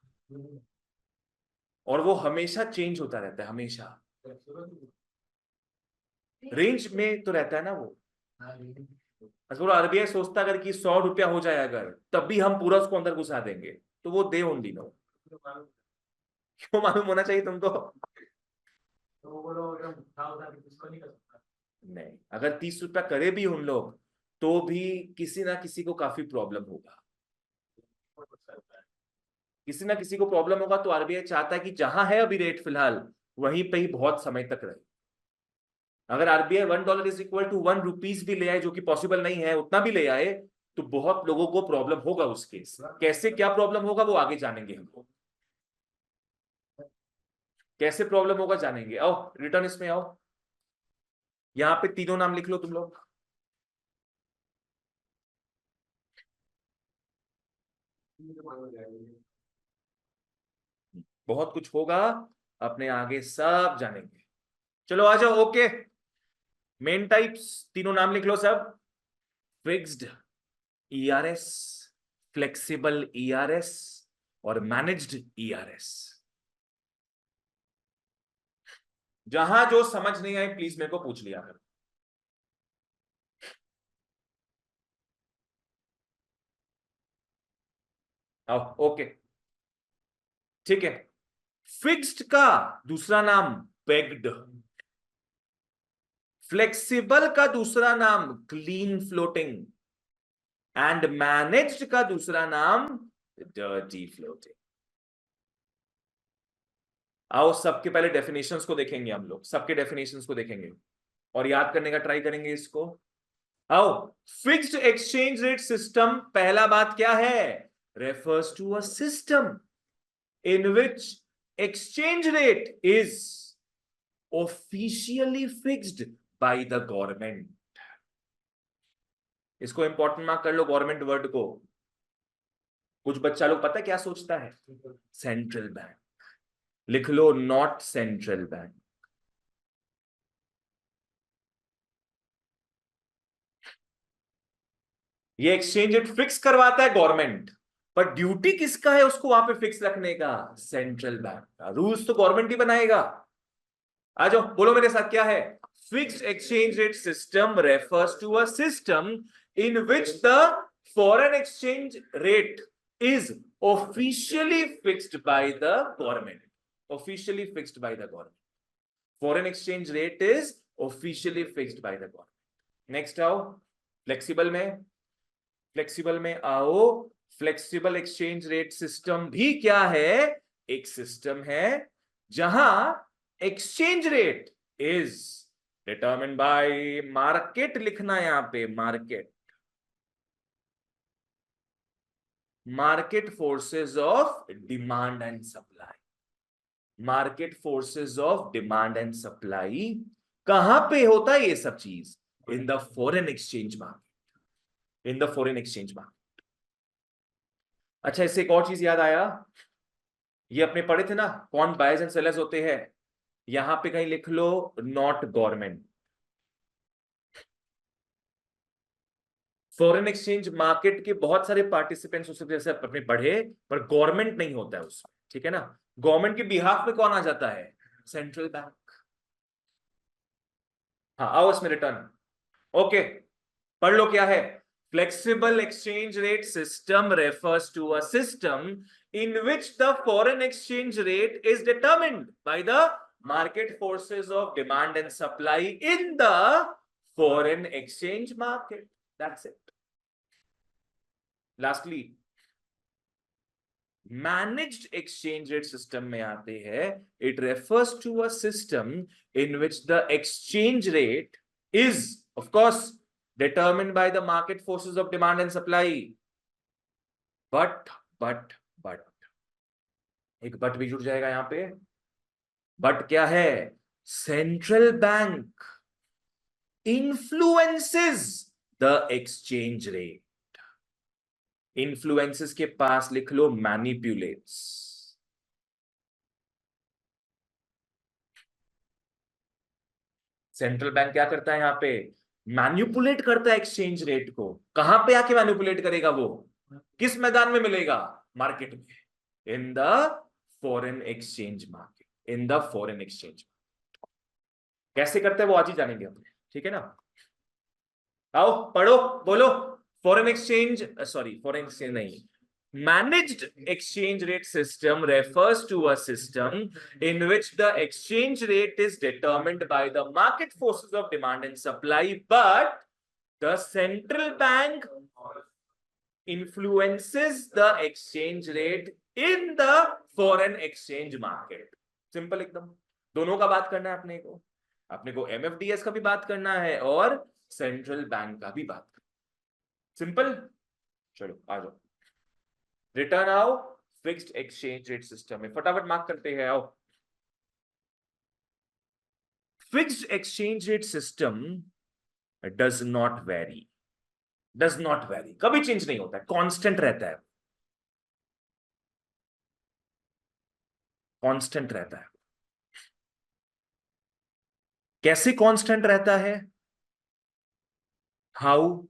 और वो हमेशा चेंज होता रहता है, हमेशा रेंज में तो रहता है ना वो। अगर आरबीआई सोचता अगर कि 100 रुपया हो जाए अगर, तब भी हम पूरा उसको अंदर घुसा देंगे, तो वो दे ओनली नो। क्यों मालूम होना चाहिए तुमको? तो वो लोग एकदम उठा के किसको नहीं कर सकता। नहीं, अगर 30 रुपया करे भी उन लोग, तो भी किसी ना किसी को काफी प्रॉब्लम होगा। किसी ना किसी को प्रॉब्लम होगा, तो आरबीआई चाहता है कि जहां है अभी रेट फिलहाल, वहीं पे ही बहुत समय तक रहे। अगर आरबीआई $1 इज इक्वल टू ₹1 भी ले आए, जो कि पॉसिबल नहीं है, उतना भी ले आए, तो बहुत लोगों को प्रॉब्लम होगा उस केस। कैसे क्या प्रॉब्लम होगा वो आगे जानेंगे हम। कैसे प्रॉब्लम होगा जानेंगे। आओ रिटर्न इसमें आओ, यहां पे तीनों नाम लिख लो तुम लोग। बहुत कुछ होगा, अपने आगे सब जानेंगे। चलो आ जाओ। ओके, मेन टाइप्स तीनों नाम लिख लो सब। फिक्स्ड ईआरएस, फ्लेक्सिबल ईआरएस, और मैनेज्ड ईआरएस। जहां जो समझ नहीं आए प्लीज मेरे को पूछ लिया करो। आओ ओके, ठीक है। फिक्स्ड का दूसरा नाम पेग्ड। फ्लेक्सिबल का दूसरा नाम क्लीन फ्लोटिंग एंड मैनेज्ड का दूसरा नाम डर्टी फ्लोटिंग। आओ सबके पहले डेफिनेशंस को देखेंगे, हम लोग सबके डेफिनेशंस को देखेंगे और याद करने का ट्राई करेंगे इसको। आओ, फिक्स्ड एक्सचेंज रेट सिस्टम, पहला बात क्या है, refers to a system in which exchange rate is officially fixed by the government. इसको इंपॉर्टेंट मार्क कर लो, गवर्नमेंट वर्ड को। कुछ बच्चा लोग पता है क्या सोचता है, सेंट्रल बैंक, लिख लो नॉट सेंट्रल बैंक। ये एक्सचेंज रेट फिक्स करवाता है गवर्नमेंट, पर ड्यूटी किसका है उसको वहां पे फिक्स रखने का, सेंट्रल बैंक का। रूल्स तो गवर्नमेंट ही बनाएगा। आ जाओ बोलो मेरे साथ, क्या है, fixed exchange rate system refers to a system in which the foreign exchange rate is officially fixed by the government. Officially fixed by the government, foreign exchange rate is officially fixed by the government. Next आओ flexible में, flexible में आओ। Flexible exchange rate system भी क्या है, एक system है जहां exchange rate is determined bye market, लिखना यहां पे market, market forces of demand and supply. Market forces of demand and supply कहां पे होता है ये सब चीज, in the foreign exchange market, in the foreign exchange market. अच्छा, इससे एक और चीज याद आया, ये अपने पढ़े थे ना कौन बायर्स एंड सेलर्स होते हैं, यहां पे कहीं लिख लो not government. Foreign exchange market के बहुत सारे पार्टिसिपेंट्स उससे जैसे अपने पढ़े, पर गवर्नमेंट नहीं होता है उसमें, ठीक है ना। गवर्नमेंट के बिहाफ में कौन आ जाता है, सेंट्रल बैंक। हाँ आओ इसमें रिटर्न, ओके पढ़ लो क्या है, flexible exchange rate system refers to a system in which the foreign exchange rate is determined by the market forces of demand and supply in the foreign exchange market. That's it. Lastly, managed exchange rate system में आते हैं, it refers to a system in which the exchange rate is of course determined by the market forces of demand and supply, but एक but भी जुड़ जाएगा यहां पे। But क्या है, central bank influences the exchange rate. Influences के पास लिख लो मैनिपुलेट्स। सेंट्रल बैंक क्या करता है यहां पे, मैनिपुलेट करता है एक्सचेंज रेट को। कहां पे आके मैनिपुलेट करेगा वो, किस मैदान में मिलेगा, मार्केट में, in the foreign exchange market, in the foreign exchange. कैसे करते हैं वो आज ही जानेंगे अपने, ठीक है ना। आओ पढ़ो, बोलो, foreign exchange, sorry foreign exchange नहीं, managed exchange rate system refers to a system in which the exchange rate is determined by the market forces of demand and supply, but the central bank influences the exchange rate in the foreign exchange market. Simple एकदम, दोनों का बात करना है अपने को, अपने को एमएफडीएस का भी बात करना है और सेंट्रल बैंक का भी बात करना, सिंपल। चलो आ जाओ, रिटर्न आओ फिक्स्ड एक्सचेंज रेट सिस्टम में, फटाफट मार्क करते हैं आओ। Fixed exchange rate system does not very, does not very, कभी चेंज नहीं होता है, कांस्टेंट रहता है, कांस्टेंट रहता है। कैसे कांस्टेंट रहता है, हाउ,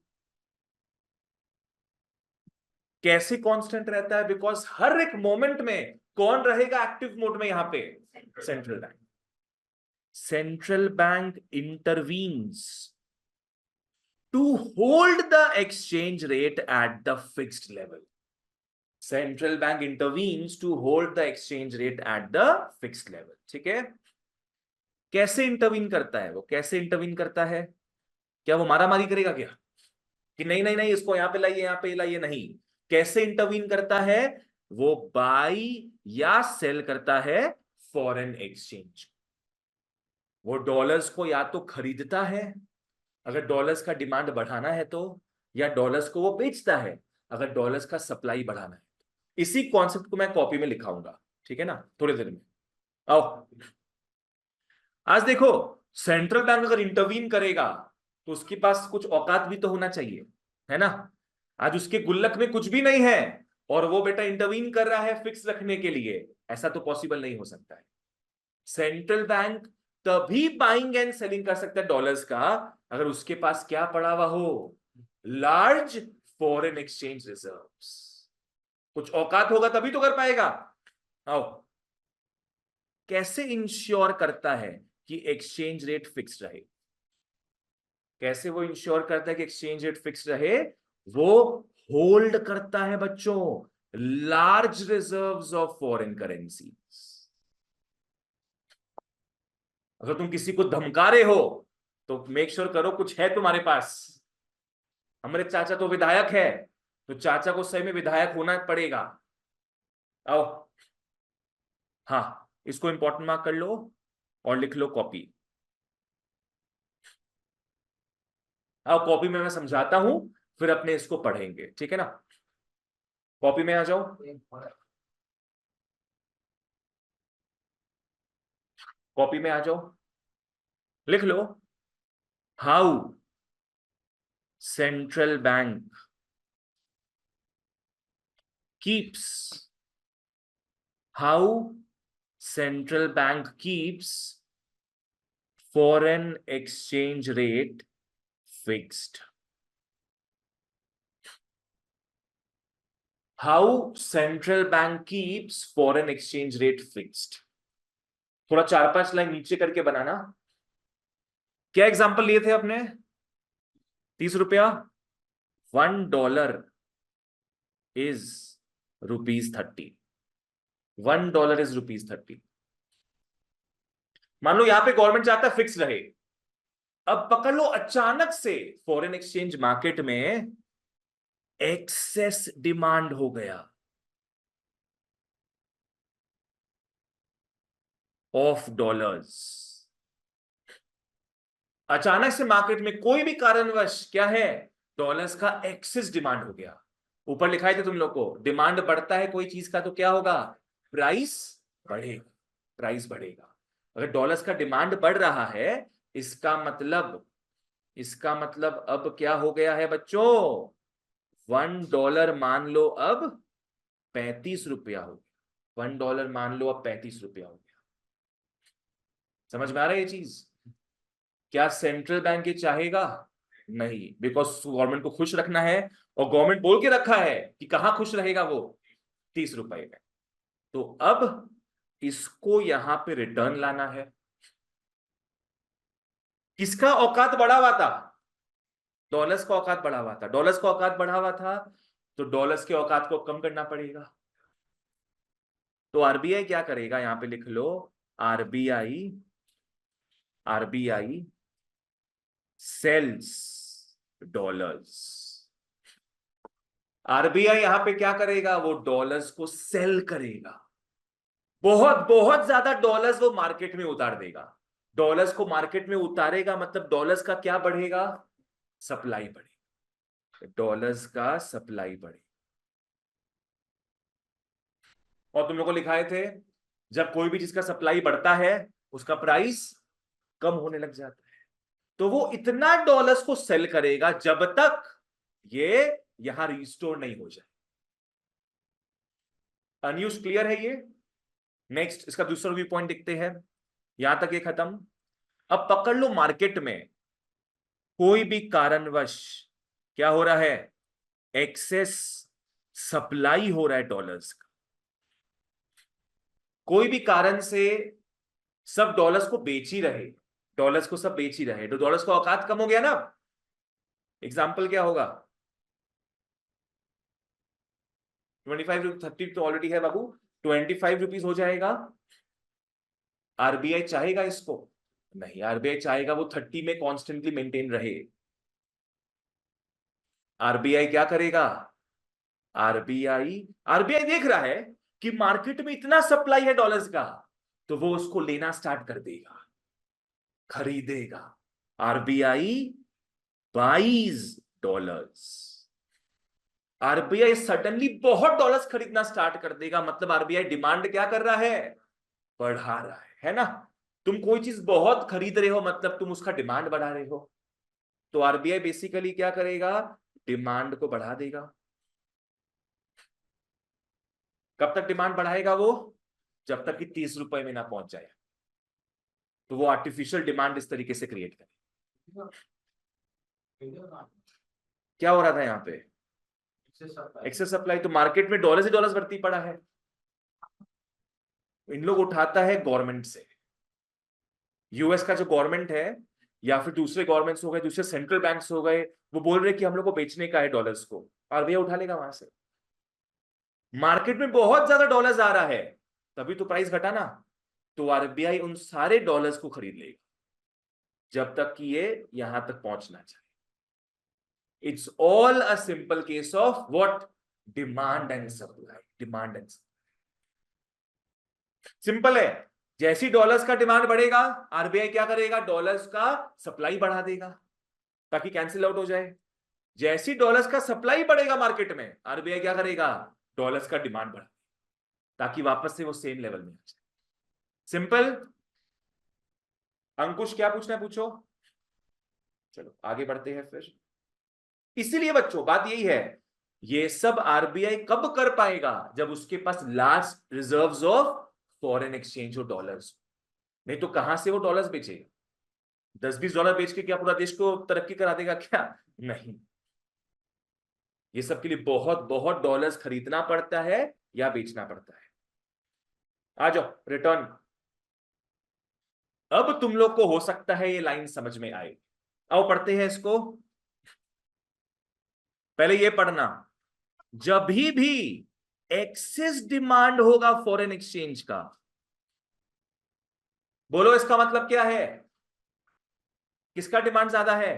कैसे कांस्टेंट रहता है, बिकॉज हर एक मोमेंट में कौन रहेगा एक्टिव मोड में यहां पे, central bank. Central bank intervenes to hold the exchange rate at the fixed level. Central bank intervenes to hold the exchange rate at the fixed level. ठीक है, कैसे इंटरवीन करता है वो, कैसे इंटरवीन करता है? क्या वो मारामारी करेगा क्या, कि नहीं नहीं नहीं इसको यहां पे लाइए यहां पे लाइए, नहीं। कैसे इंटरवीन करता है? वो बाई या सेल करता है फॉरेन एक्सचेंज। वो डॉलर्स को या तो खरीदता है अगर डॉलर्स का डिमांड बढ़ाना है तो, या डॉलर्स को वो बेचता है अगर डॉलर्स का सप्लाई बढ़ाना है। इसी कॉन्सेप्ट को मैं कॉपी में लिखाऊंगा, ठीक है ना, थोड़ी देर में। आओ, आज देखो, सेंट्रल बैंक अगर इंटरवीन करेगा तो उसके पास कुछ औकात भी तो होना चाहिए, है ना। आज उसके गुल्लक में कुछ भी नहीं है और वो बेटा इंटरवीन कर रहा है फिक्स रखने के लिए, ऐसा तो पॉसिबल नहीं हो सकता है। सेंट्रल बैंक तभी बाइंग एंड सेलिंग कर सकता है डॉलर्स का अगर उसके पास क्या पड़ा हुआ हो, लार्ज फॉरेन एक्सचेंज रिजर्व्स। कुछ औकात होगा तभी तो कर पाएगा। आओ, कैसे इंश्योर करता है कि एक्सचेंज रेट फिक्स रहे? कैसे वो इंश्योर करता है कि एक्सचेंज रेट फिक्स रहे? वो होल्ड करता है बच्चों large reserves of foreign currency. अगर तुम किसी को धमका रहे हो तो मेक श्योर करो कुछ है तुम्हारे पास। हमारे चाचा तो विधायक है, तो चाचा को सही में विधायक होना पड़ेगा। आओ, हाँ, इसको इंपॉर्टेंट मार्क कर लो और लिख लो कॉपी। आओ कॉपी में मैं समझाता हूं, फिर अपने इसको पढ़ेंगे, ठीक है ना। कॉपी में आ जाओ, कॉपी में आ जाओ, लिख लो। How central bank keeps how central bank keeps foreign exchange rate fixed. How central bank keeps foreign exchange rate fixed. थोड़ा 4-5 लाइन नीचे करके बनाना। क्या एग्जांपल लिए थे अपने? 30 रुपया, $1 इज ₹30। $1 इज ₹30। मान लो यहां पे गवर्नमेंट चाहता है फिक्स रहे। अब पकड़ लो अचानक से फॉरेन एक्सचेंज मार्केट में एक्सेस डिमांड हो गया ऑफ डॉलर्स। अचानक से मार्केट में कोई भी कारणवश क्या है, डॉलर्स का एक्सेस डिमांड हो गया। ऊपर लिखा है थे तुम लोग को, डिमांड बढ़ता है कोई चीज का तो क्या होगा, प्राइस बढ़ेगा, प्राइस बढ़ेगा। अगर डॉलर्स का डिमांड बढ़ रहा है, इसका मतलब, इसका मतलब अब क्या हो गया है बच्चों, $1 मान लो अब 35 रुपया हो गया। $1 मान लो अब 35 रुपया हो गया। समझ में आ रहा है ये चीज? क्या सेंट्रल बैंक ये चाहेगा? नहीं, बिकॉज गवर्नमेंट को खुश रखना है और गवर्नमेंट बोल के रखा है कि कहां खुश रहेगा वो, 30 रुपए में। तो अब इसको यहां पे रिटर्न लाना है। किसका औकात बढ़ा हुआ था? डॉलर्स का औकात बढ़ा हुआ था। डॉलर्स का औकात बढ़ा हुआ था तो डॉलर्स के औकात को कम करना पड़ेगा। तो आरबीआई क्या करेगा, यहां पे लिख लो, RBI, RBI sells dollars. RBI यहां पे क्या करेगा, वो डॉलर्स को सेल करेगा। बहुत बहुत ज्यादा डॉलर्स वो मार्केट में उतार देगा। डॉलर्स को मार्केट में उतारेगा मतलब डॉलर्स का क्या बढ़ेगा, सप्लाई बढ़ेगा। डॉलर्स का सप्लाई बढ़ेगा। और तुम लोग को लिखाए थे, जब कोई भी चीज का सप्लाई बढ़ता है उसका प्राइस कम होने लग जाता है। तो वो इतना डॉलर्स को सेल करेगा जब तक ये यहां रिस्टोर नहीं हो जाए। अनयूज क्लियर है ये? नेक्स्ट इसका दूसरा व्यू पॉइंट देखते हैं। यहां तक ये खत्म। अब पकड़ लो मार्केट में कोई भी कारणवश क्या हो रहा है, एक्सेस सप्लाई हो रहा है डॉलर्स का। कोई भी कारण से सब डॉलर्स को बेच ही रहे, डॉलर्स को सब बेच ही रहे, तो डॉलर्स का औकात कम हो गया ना। एग्जाम्पल क्या होगा, 25, 30 तो ऑलरेडी है बाबू, ₹25 हो जाएगा। आरबीआई चाहेगा इसको? नहीं, आरबीआई चाहेगा वो 30 में कॉन्स्टेंटली मेंटेन रहे। आरबीआई क्या करेगा? आरबीआई आरबीआई देख रहा है कि मार्केट में इतना सप्लाई है डॉलर्स का, तो वो उसको लेना स्टार्ट कर देगा, खरीदेगा। RBI buys dollars. RBI suddenly बहुत डॉलर्स खरीदना स्टार्ट कर देगा, मतलब आरबीआई डिमांड क्या कर रहा है? बढ़ा रहा है ना? तुम कोई चीज बहुत खरीद रहे हो मतलब तुम उसका डिमांड बढ़ा रहे हो। तो आरबीआई बेसिकली क्या करेगा? डिमांड को बढ़ा देगा। कब तक डिमांड बढ़ाएगा वो? जब तक कि 30 रुपए में ना पहुंच जाए। तो वो आर्टिफिशियल डिमांड इस तरीके से क्रिएट करे। क्या हो रहा था यहाँ पे? Excess supply. तो मार्केट में डॉलर्स ही डॉलर्स बढ़ती पड़ा है। इन लोग उठाता है गवर्नमेंट से। यूएस का जो गवर्नमेंट है या फिर दूसरे गवर्नमेंट्स हो गए, दूसरे सेंट्रल बैंक्स हो गए, वो बोल रहे कि हम लोग को बेचने का है डॉलर्स को, आरबीआई उठा लेगा वहां से। मार्केट में बहुत ज्यादा डॉलर्स आ रहा है, तभी तो प्राइस घटा ना। तो आरबीआई उन सारे डॉलर्स को खरीद लेगा जब तक कि ये यहां तक पहुंचना चाहिए। It's all a simple case of what? Demand and supply. Demand and simple है। जैसी डॉलर्स का डिमांड बढ़ेगा, आरबीआई क्या करेगा? डॉलर्स का सप्लाई बढ़ा देगा ताकि कैंसिल आउट हो जाए। जैसी डॉलर्स का सप्लाई बढ़ेगा मार्केट में, आरबीआई क्या करेगा? डॉलर्स का डिमांड बढ़ा ताकि वापस से वो सेम लेवल में आ जाए। सिंपल। अंकुश क्या पूछना है पूछो। चलो आगे बढ़ते हैं फिर। इसीलिए बच्चों बात यही है, ये सब आरबीआई कब कर पाएगा? जब उसके पास large reserves of foreign exchange हो, डॉलर्स। नहीं तो कहां से वो डॉलर्स बेचेगा? 10-20 डॉलर बेच के क्या पूरा देश को तरक्की करा देगा क्या? नहीं। ये सब के लिए बहुत बहुत डॉलर्स खरीदना पड़ता है या बेचना पड़ता है। आ जाओ रिटर्न। अब तुम लोग को हो सकता है ये लाइन समझ में आए। आओ पढ़ते हैं इसको। पहले ये पढ़ना, जब भी एक्सेस डिमांड होगा फॉरेन एक्सचेंज का, बोलो इसका मतलब क्या है? किसका डिमांड ज्यादा है?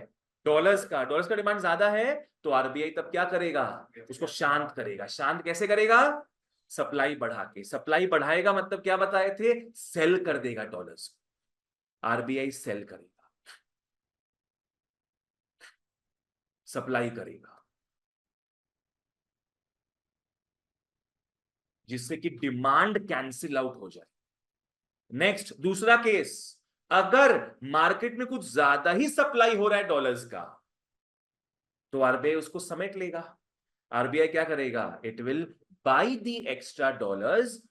डॉलर्स का। डॉलर्स का डिमांड ज्यादा है तो आरबीआई तब क्या करेगा? उसको शांत करेगा। शांत कैसे करेगा? सप्लाई बढ़ा के। सप्लाई बढ़ाएगा मतलब क्या बताए थे? सेल कर देगा डॉलर्स। आरबीआई सेल करेगा, सप्लाई करेगा, जिससे कि डिमांड कैंसिल आउट हो जाए। नेक्स्ट दूसरा केस, अगर मार्केट में कुछ ज्यादा ही सप्लाई हो रहा है डॉलर्स का, तो आरबीआई उसको समेट लेगा। आरबीआई क्या करेगा? It will by the extra dollars.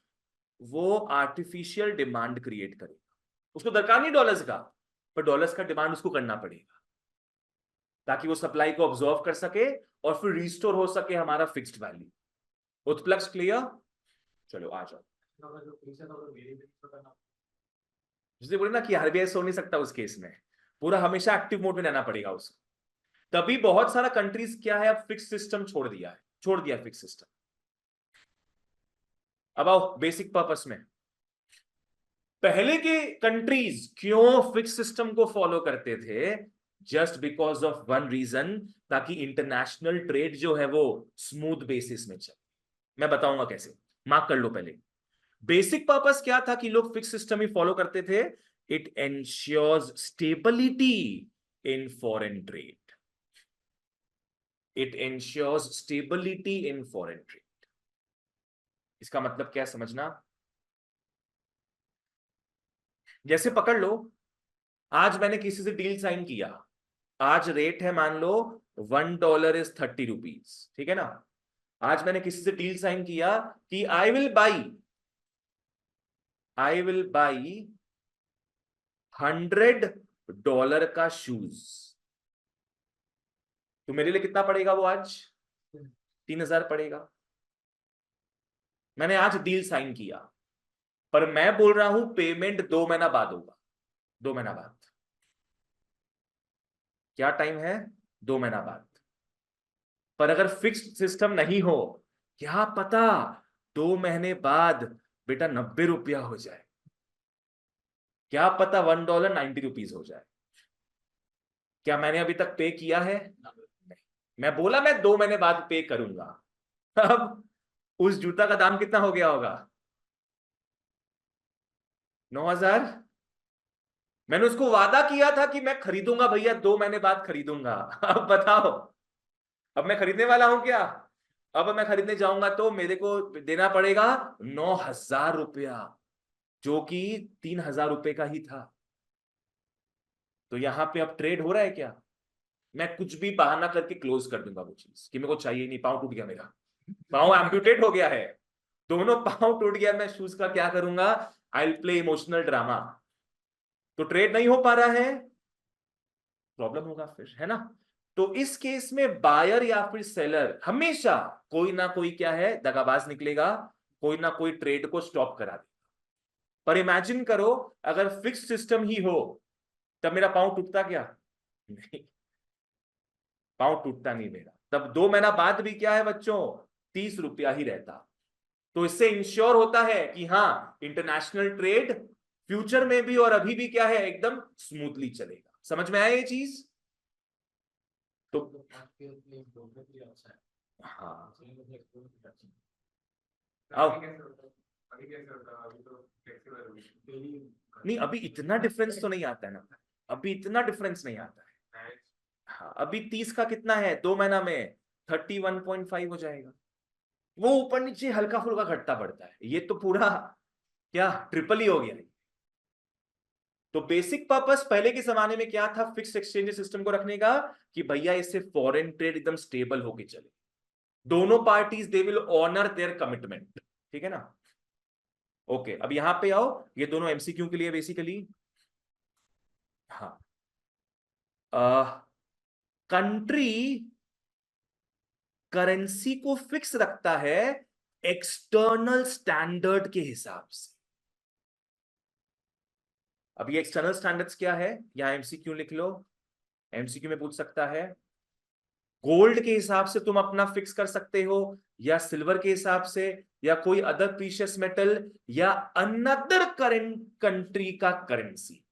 वो आर्टिफिशियल डिमांड क्रिएट करेगा। उसको दरकार नहीं डॉलर्स का, पर डॉलर्स का डिमांड उसको करना पड़ेगा ताकि वो सप्लाई को ऑब्जॉर्व कर सके और फिर रिस्टोर हो सके हमारा फिक्स्ड वैल्यू। उत्प्लक्ष क्लियर? चलो आ जाओ। जिसने बोले ना कि आरबीआई सो नहीं सकता उस केस में, पूरा हमेशा एक्टिव मोड में रहना पड़ेगा उसको। तभी बहुत सारा कंट्रीज क्या है, अब फिक्स सिस्टम छोड़ दिया है, छोड़ दिया फिक्स सिस्टम। अब आओ बेसिक पर्पस में। पहले के कंट्रीज क्यों फिक्स सिस्टम को फॉलो करते थे? Just because of one reason, ताकि इंटरनेशनल ट्रेड जो है वो स्मूथ बेसिस में चले। मैं बताऊंगा कैसे, मार्क कर लो पहले। बेसिक पर्पस क्या था कि लोग फिक्स सिस्टम ही फॉलो करते थे? It ensures stability in foreign trade. It ensures stability in foreign trade. इसका मतलब क्या समझना? जैसे पकड़ लो, आज मैंने किसी से डील साइन किया, आज रेट है मान लो $1 इज 30 रुपीज, ठीक है ना? आज मैंने किसी से डील साइन किया कि आई विल बाई $100 का शूज। तो मेरे लिए कितना पड़ेगा वो आज? 3,000 पड़ेगा। मैंने आज डील साइन किया, पर मैं बोल रहा हूं पेमेंट 2 महीना बाद होगा। 2 महीना बाद। क्या टाइम है? 2 महीना बाद। पर अगर फिक्स्ड सिस्टम नहीं हो, क्या पता 2 महीने बाद बेटा 90 रुपया हो जाए। क्या पता $1 90 हो जाए। क्या मैंने अभी तक पे किया है? नहीं। मैं बोला मैं 2 महीने बाद पे करूंगा। अब उस जूता का दाम कितना हो गया होगा? 9,000। मैंने उसको वादा किया था कि मैं खरीदूंगा भैया, 2 महीने बाद खरीदूंगा। अब बताओ, अब मैं खरीदने वाला हूं क्या? अब मैं खरीदने जाऊंगा तो मेरे को देना पड़ेगा 9,000 रुपया, जो कि 3,000 रुपए का ही था। तो यहां पे अब ट्रेड हो रहा है क्या? मैं कुछ भी बहाना करके क्लोज कर दूंगा वो चीज कि मेरे को चाहिए नहीं, पाँव टूट गया मेरा, पाँव एम्प्यूटेट हो गया है, दोनों पाँव टूट गया, मैं शूज का क्या करूंगा? I will play emotional drama. तो ट्रेड नहीं हो पा रहा है, प्रॉब्लम होगा फिर, है ना? तो इस केस में बायर या फिर सेलर हमेशा कोई ना कोई क्या है, दगाबाज निकलेगा, कोई ना कोई ट्रेड को स्टॉप करा दे। पर इमेजिन करो अगर फिक्स सिस्टम ही हो, तब मेरा पाँव टूटता क्या? नहीं, पाँव टूटता नहीं मेरा। तब 2 महीना बाद भी क्या है बच्चों, 30 रुपया ही रहता। तो इससे इंश्योर होता है कि हाँ, इंटरनेशनल ट्रेड फ्यूचर में भी और अभी भी क्या है, एकदम स्मूथली चलेगा। समझ में आया ये चीज? तो आपके लिए ब्रोकर भी अच्छा है। हाँ, इसलिए मुझे एक्सप्लोर भी अच्छा है। अब अभी कैसे होता है? अभी तो फ्लेक्सिबल हो गई डेली। नहीं, अभी इतना डिफरेंस तो नहीं आता है ना, अभी इतना डिफरेंस नहीं आता है। हाँ, अभी 30 का कितना है, 2 महीना में 31.5 हो जाएगा। वो ऊपर नीचे हल्का फुल्का घटता बढ़ता है, ये तो पूरा क्या ट्रिपल ही हो गया है। तो बेसिक पर्पस पहले के जमाने में क्या था, फिक्स्ड एक्सचेंज सिस्टम को रखने का, कि भैया इससे फॉरेन ट्रेड एकदम स्टेबल होके चले, दोनों parties they will honour their commitment. ठीक है ना? ओके, अब यहां पे आओ, ये दोनों एमसीक्यू के लिए बेसिकली। हाँ, कंट्री करेंसी को फिक्स रखता है एक्सटर्नल स्टैंडर्ड के हिसाब से। अब ये एक्सटर्नल स्टैंडर्ड्स क्या है, यहां एमसीक्यू लिख लो। एमसीक्यू में पूछ सकता है, गोल्ड के हिसाब से तुम अपना फिक्स कर सकते हो, या सिल्वर के हिसाब से, या कोई अदर प्रीशियस मेटल, या अनदर करेंट कंट्री का करेंसी।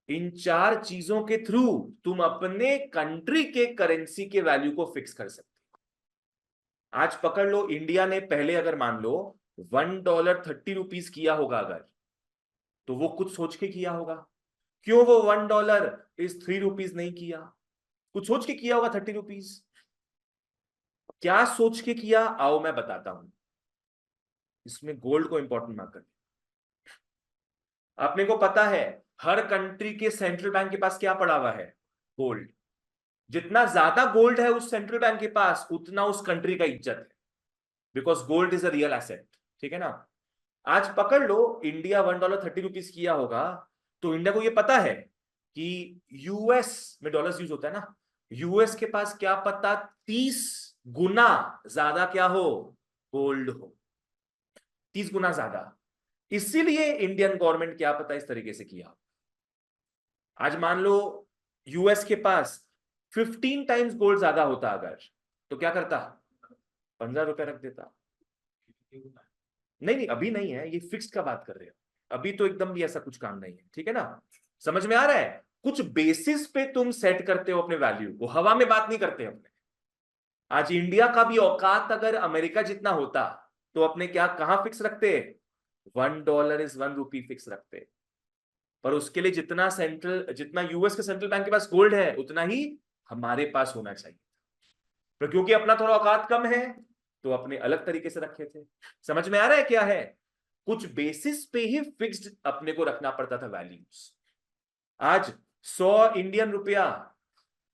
इन 4 चीजों के थ्रू तुम अपने कंट्री के करेंसी के वैल्यू को फिक्स कर सकते हो। आज पकड़ लो, इंडिया ने पहले अगर मान लो $1 30 किया होगा अगर, तो वो कुछ सोच के किया होगा। क्यों वो $1 3 नहीं किया? कुछ सोच के किया होगा 30 रुपीज। क्या सोच के किया, आओ मैं बताता हूं। इसमें गोल्ड को इंपॉर्टेंट ना कर। अपने को पता है हर कंट्री के सेंट्रल बैंक के पास क्या पड़ा हुआ है, गोल्ड। जितना ज्यादा गोल्ड है उस सेंट्रल बैंक के पास, उतना उस कंट्री का इज्जत है, because gold is a real asset. ठीक है ना? आज पकड़ लो, इंडिया $1 30 किया होगा, तो इंडिया को यह पता है कि यूएस में डॉलर्स यूज होता है ना, यूएस के पास क्या पता 30 गुना ज्यादा क्या हो, गोल्ड हो, 30 गुना ज्यादा। इसीलिए इंडियन गवर्नमेंट क्या पता इस तरीके से किया। आज मान लो यूएस के पास 15 टाइम्स गोल्ड ज्यादा होता अगर, तो क्या करता, $15 रख देता। नहीं नहीं, अभी नहीं है, ये फिक्स्ड का बात कर रहे हो, अभी तो एकदम भी ऐसा कुछ काम नहीं है। ठीक है ना? समझ में आ रहा है? कुछ बेसिस पे तुम सेट करते हो अपने वैल्यू को, हवा में बात नहीं करते अपने। आज इंडिया का भी औकात अगर अमेरिका जितना होता, तो अपने क्या कहां फिक्स रखते, $1 = 1 रुपी फिक्स रखते। पर उसके लिए जितना यूएस के सेंट्रल बैंक के पास गोल्ड है, उतना ही हमारे पास होना चाहिए। पर क्योंकि अपना थोड़ा औकात कम है, तो अपने अलग तरीके से रखे थे। समझ में आ रहा है क्या है? कुछ बेसिस पे ही फिक्स्ड अपने को रखना पड़ता था वैल्यूज। आज 100 इंडियन रुपया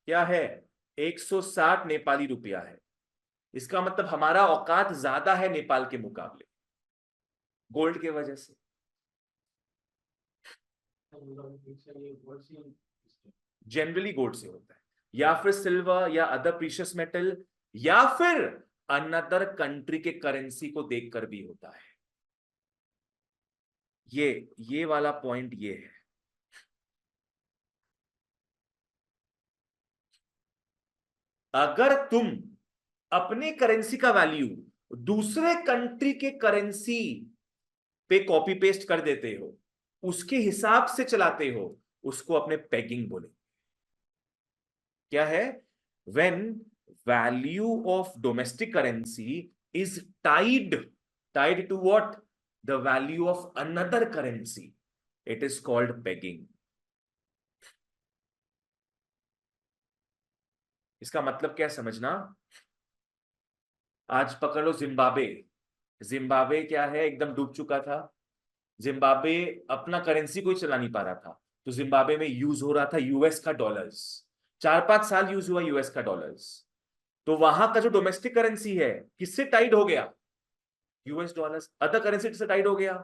क्या है, 160 नेपाली रुपया है। इसका मतलब हमारा औकात ज्यादा है नेपाल के मुकाबले, गोल्ड के वजह से। जनरली गोल्ड से होता है, या फिर सिल्वर, या अदर प्रीशियस मेटल, या फिर अनदर कंट्री के करेंसी को देखकर भी होता है। ये वाला पॉइंट ये है। अगर तुम अपने करेंसी का वैल्यू दूसरे कंट्री के करेंसी पे कॉपी पेस्ट कर देते हो, उसके हिसाब से चलाते हो, उसको अपने पेगिंग बोले। क्या है? When value of domestic currency is tied to what? The value of another currency, it is called pegging. इसका मतलब क्या समझना? आज पकड़ लो जिम्बाब्वे। जिम्बाब्वे क्या है, एकदम डूब चुका था। जिम्बाब्वे अपना करेंसी कोई चला नहीं पा रहा था, तो जिम्बाब्वे में यूज हो रहा था यूएस का डॉलर्स। 4-5 साल यूज हुआ यूएस का डॉलर्स। तो वहां का जो डोमेस्टिक करेंसी है, किससे टाइड हो गया? यूएस डॉलर्स, अदर करेंसी से टाइड हो गया।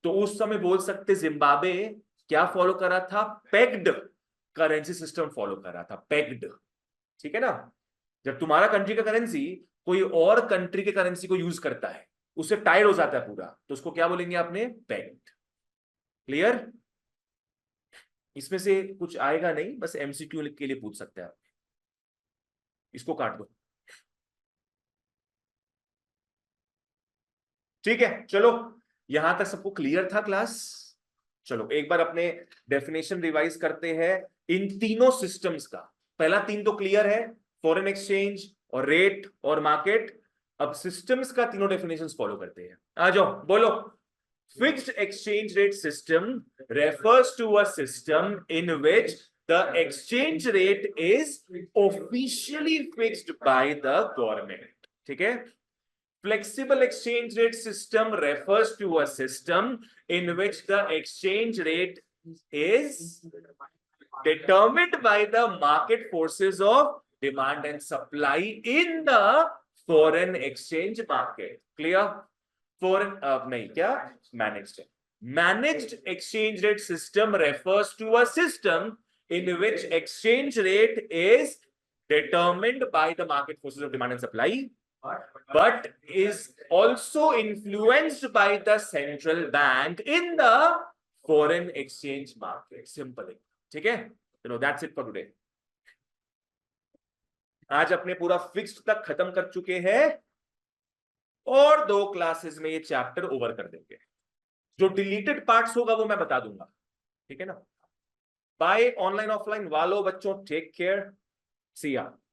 तो उस समय बोल सकते जिम्बाब्वे क्या फॉलो कर रहा था? पेग्ड करेंसी सिस्टम फॉलो कर रहा था, पेग्ड। ठीक है ना? जब तुम्हारा कंट्री का करेंसी कोई और कंट्री के करेंसी को यूज करता है, उससे टाइड हो जाता है पूरा, तो उसको क्या बोलेंगे आपने? पेग्ड। क्लियर? इसमें से कुछ आएगा नहीं, बस एमसीक्यू के लिए पूछ सकते हैं आप। इसको काट दो। ठीक है, चलो। यहां तक सबको क्लियर था क्लास? चलो एक बार अपने डेफिनेशन रिवाइज करते हैं इन तीनों सिस्टम्स का। पहला तीन तो क्लियर है, फॉरेन एक्सचेंज और रेट और मार्केट। अब सिस्टम्स का तीनों डेफिनेशंस फॉलो करते हैं। आ जाओ बोलो। Fixed exchange rate system refers to a system in which the exchange rate is officially fixed by the government. ठीक है? Flexible exchange rate system refers to a system in which the exchange rate is determined by the market forces of demand and supply in the foreign exchange market. Clear? Foreign नहीं क्या? Managed. Managed exchange rate system refers to a system in which exchange rate is determined by the market forces of demand and supply, but is also influenced by the central bank in the foreign exchange market. Simple. ठीक है? चलो, that's it for today. आज अपने पूरा fixed तक खत्म कर चुके हैं, और 2 क्लासेस में ये चैप्टर ओवर कर देंगे। जो डिलीटेड पार्ट्स होगा वो मैं बता दूंगा। ठीक है ना? बाय ऑनलाइन ऑफलाइन वालों बच्चों, टेक केयर, सी या।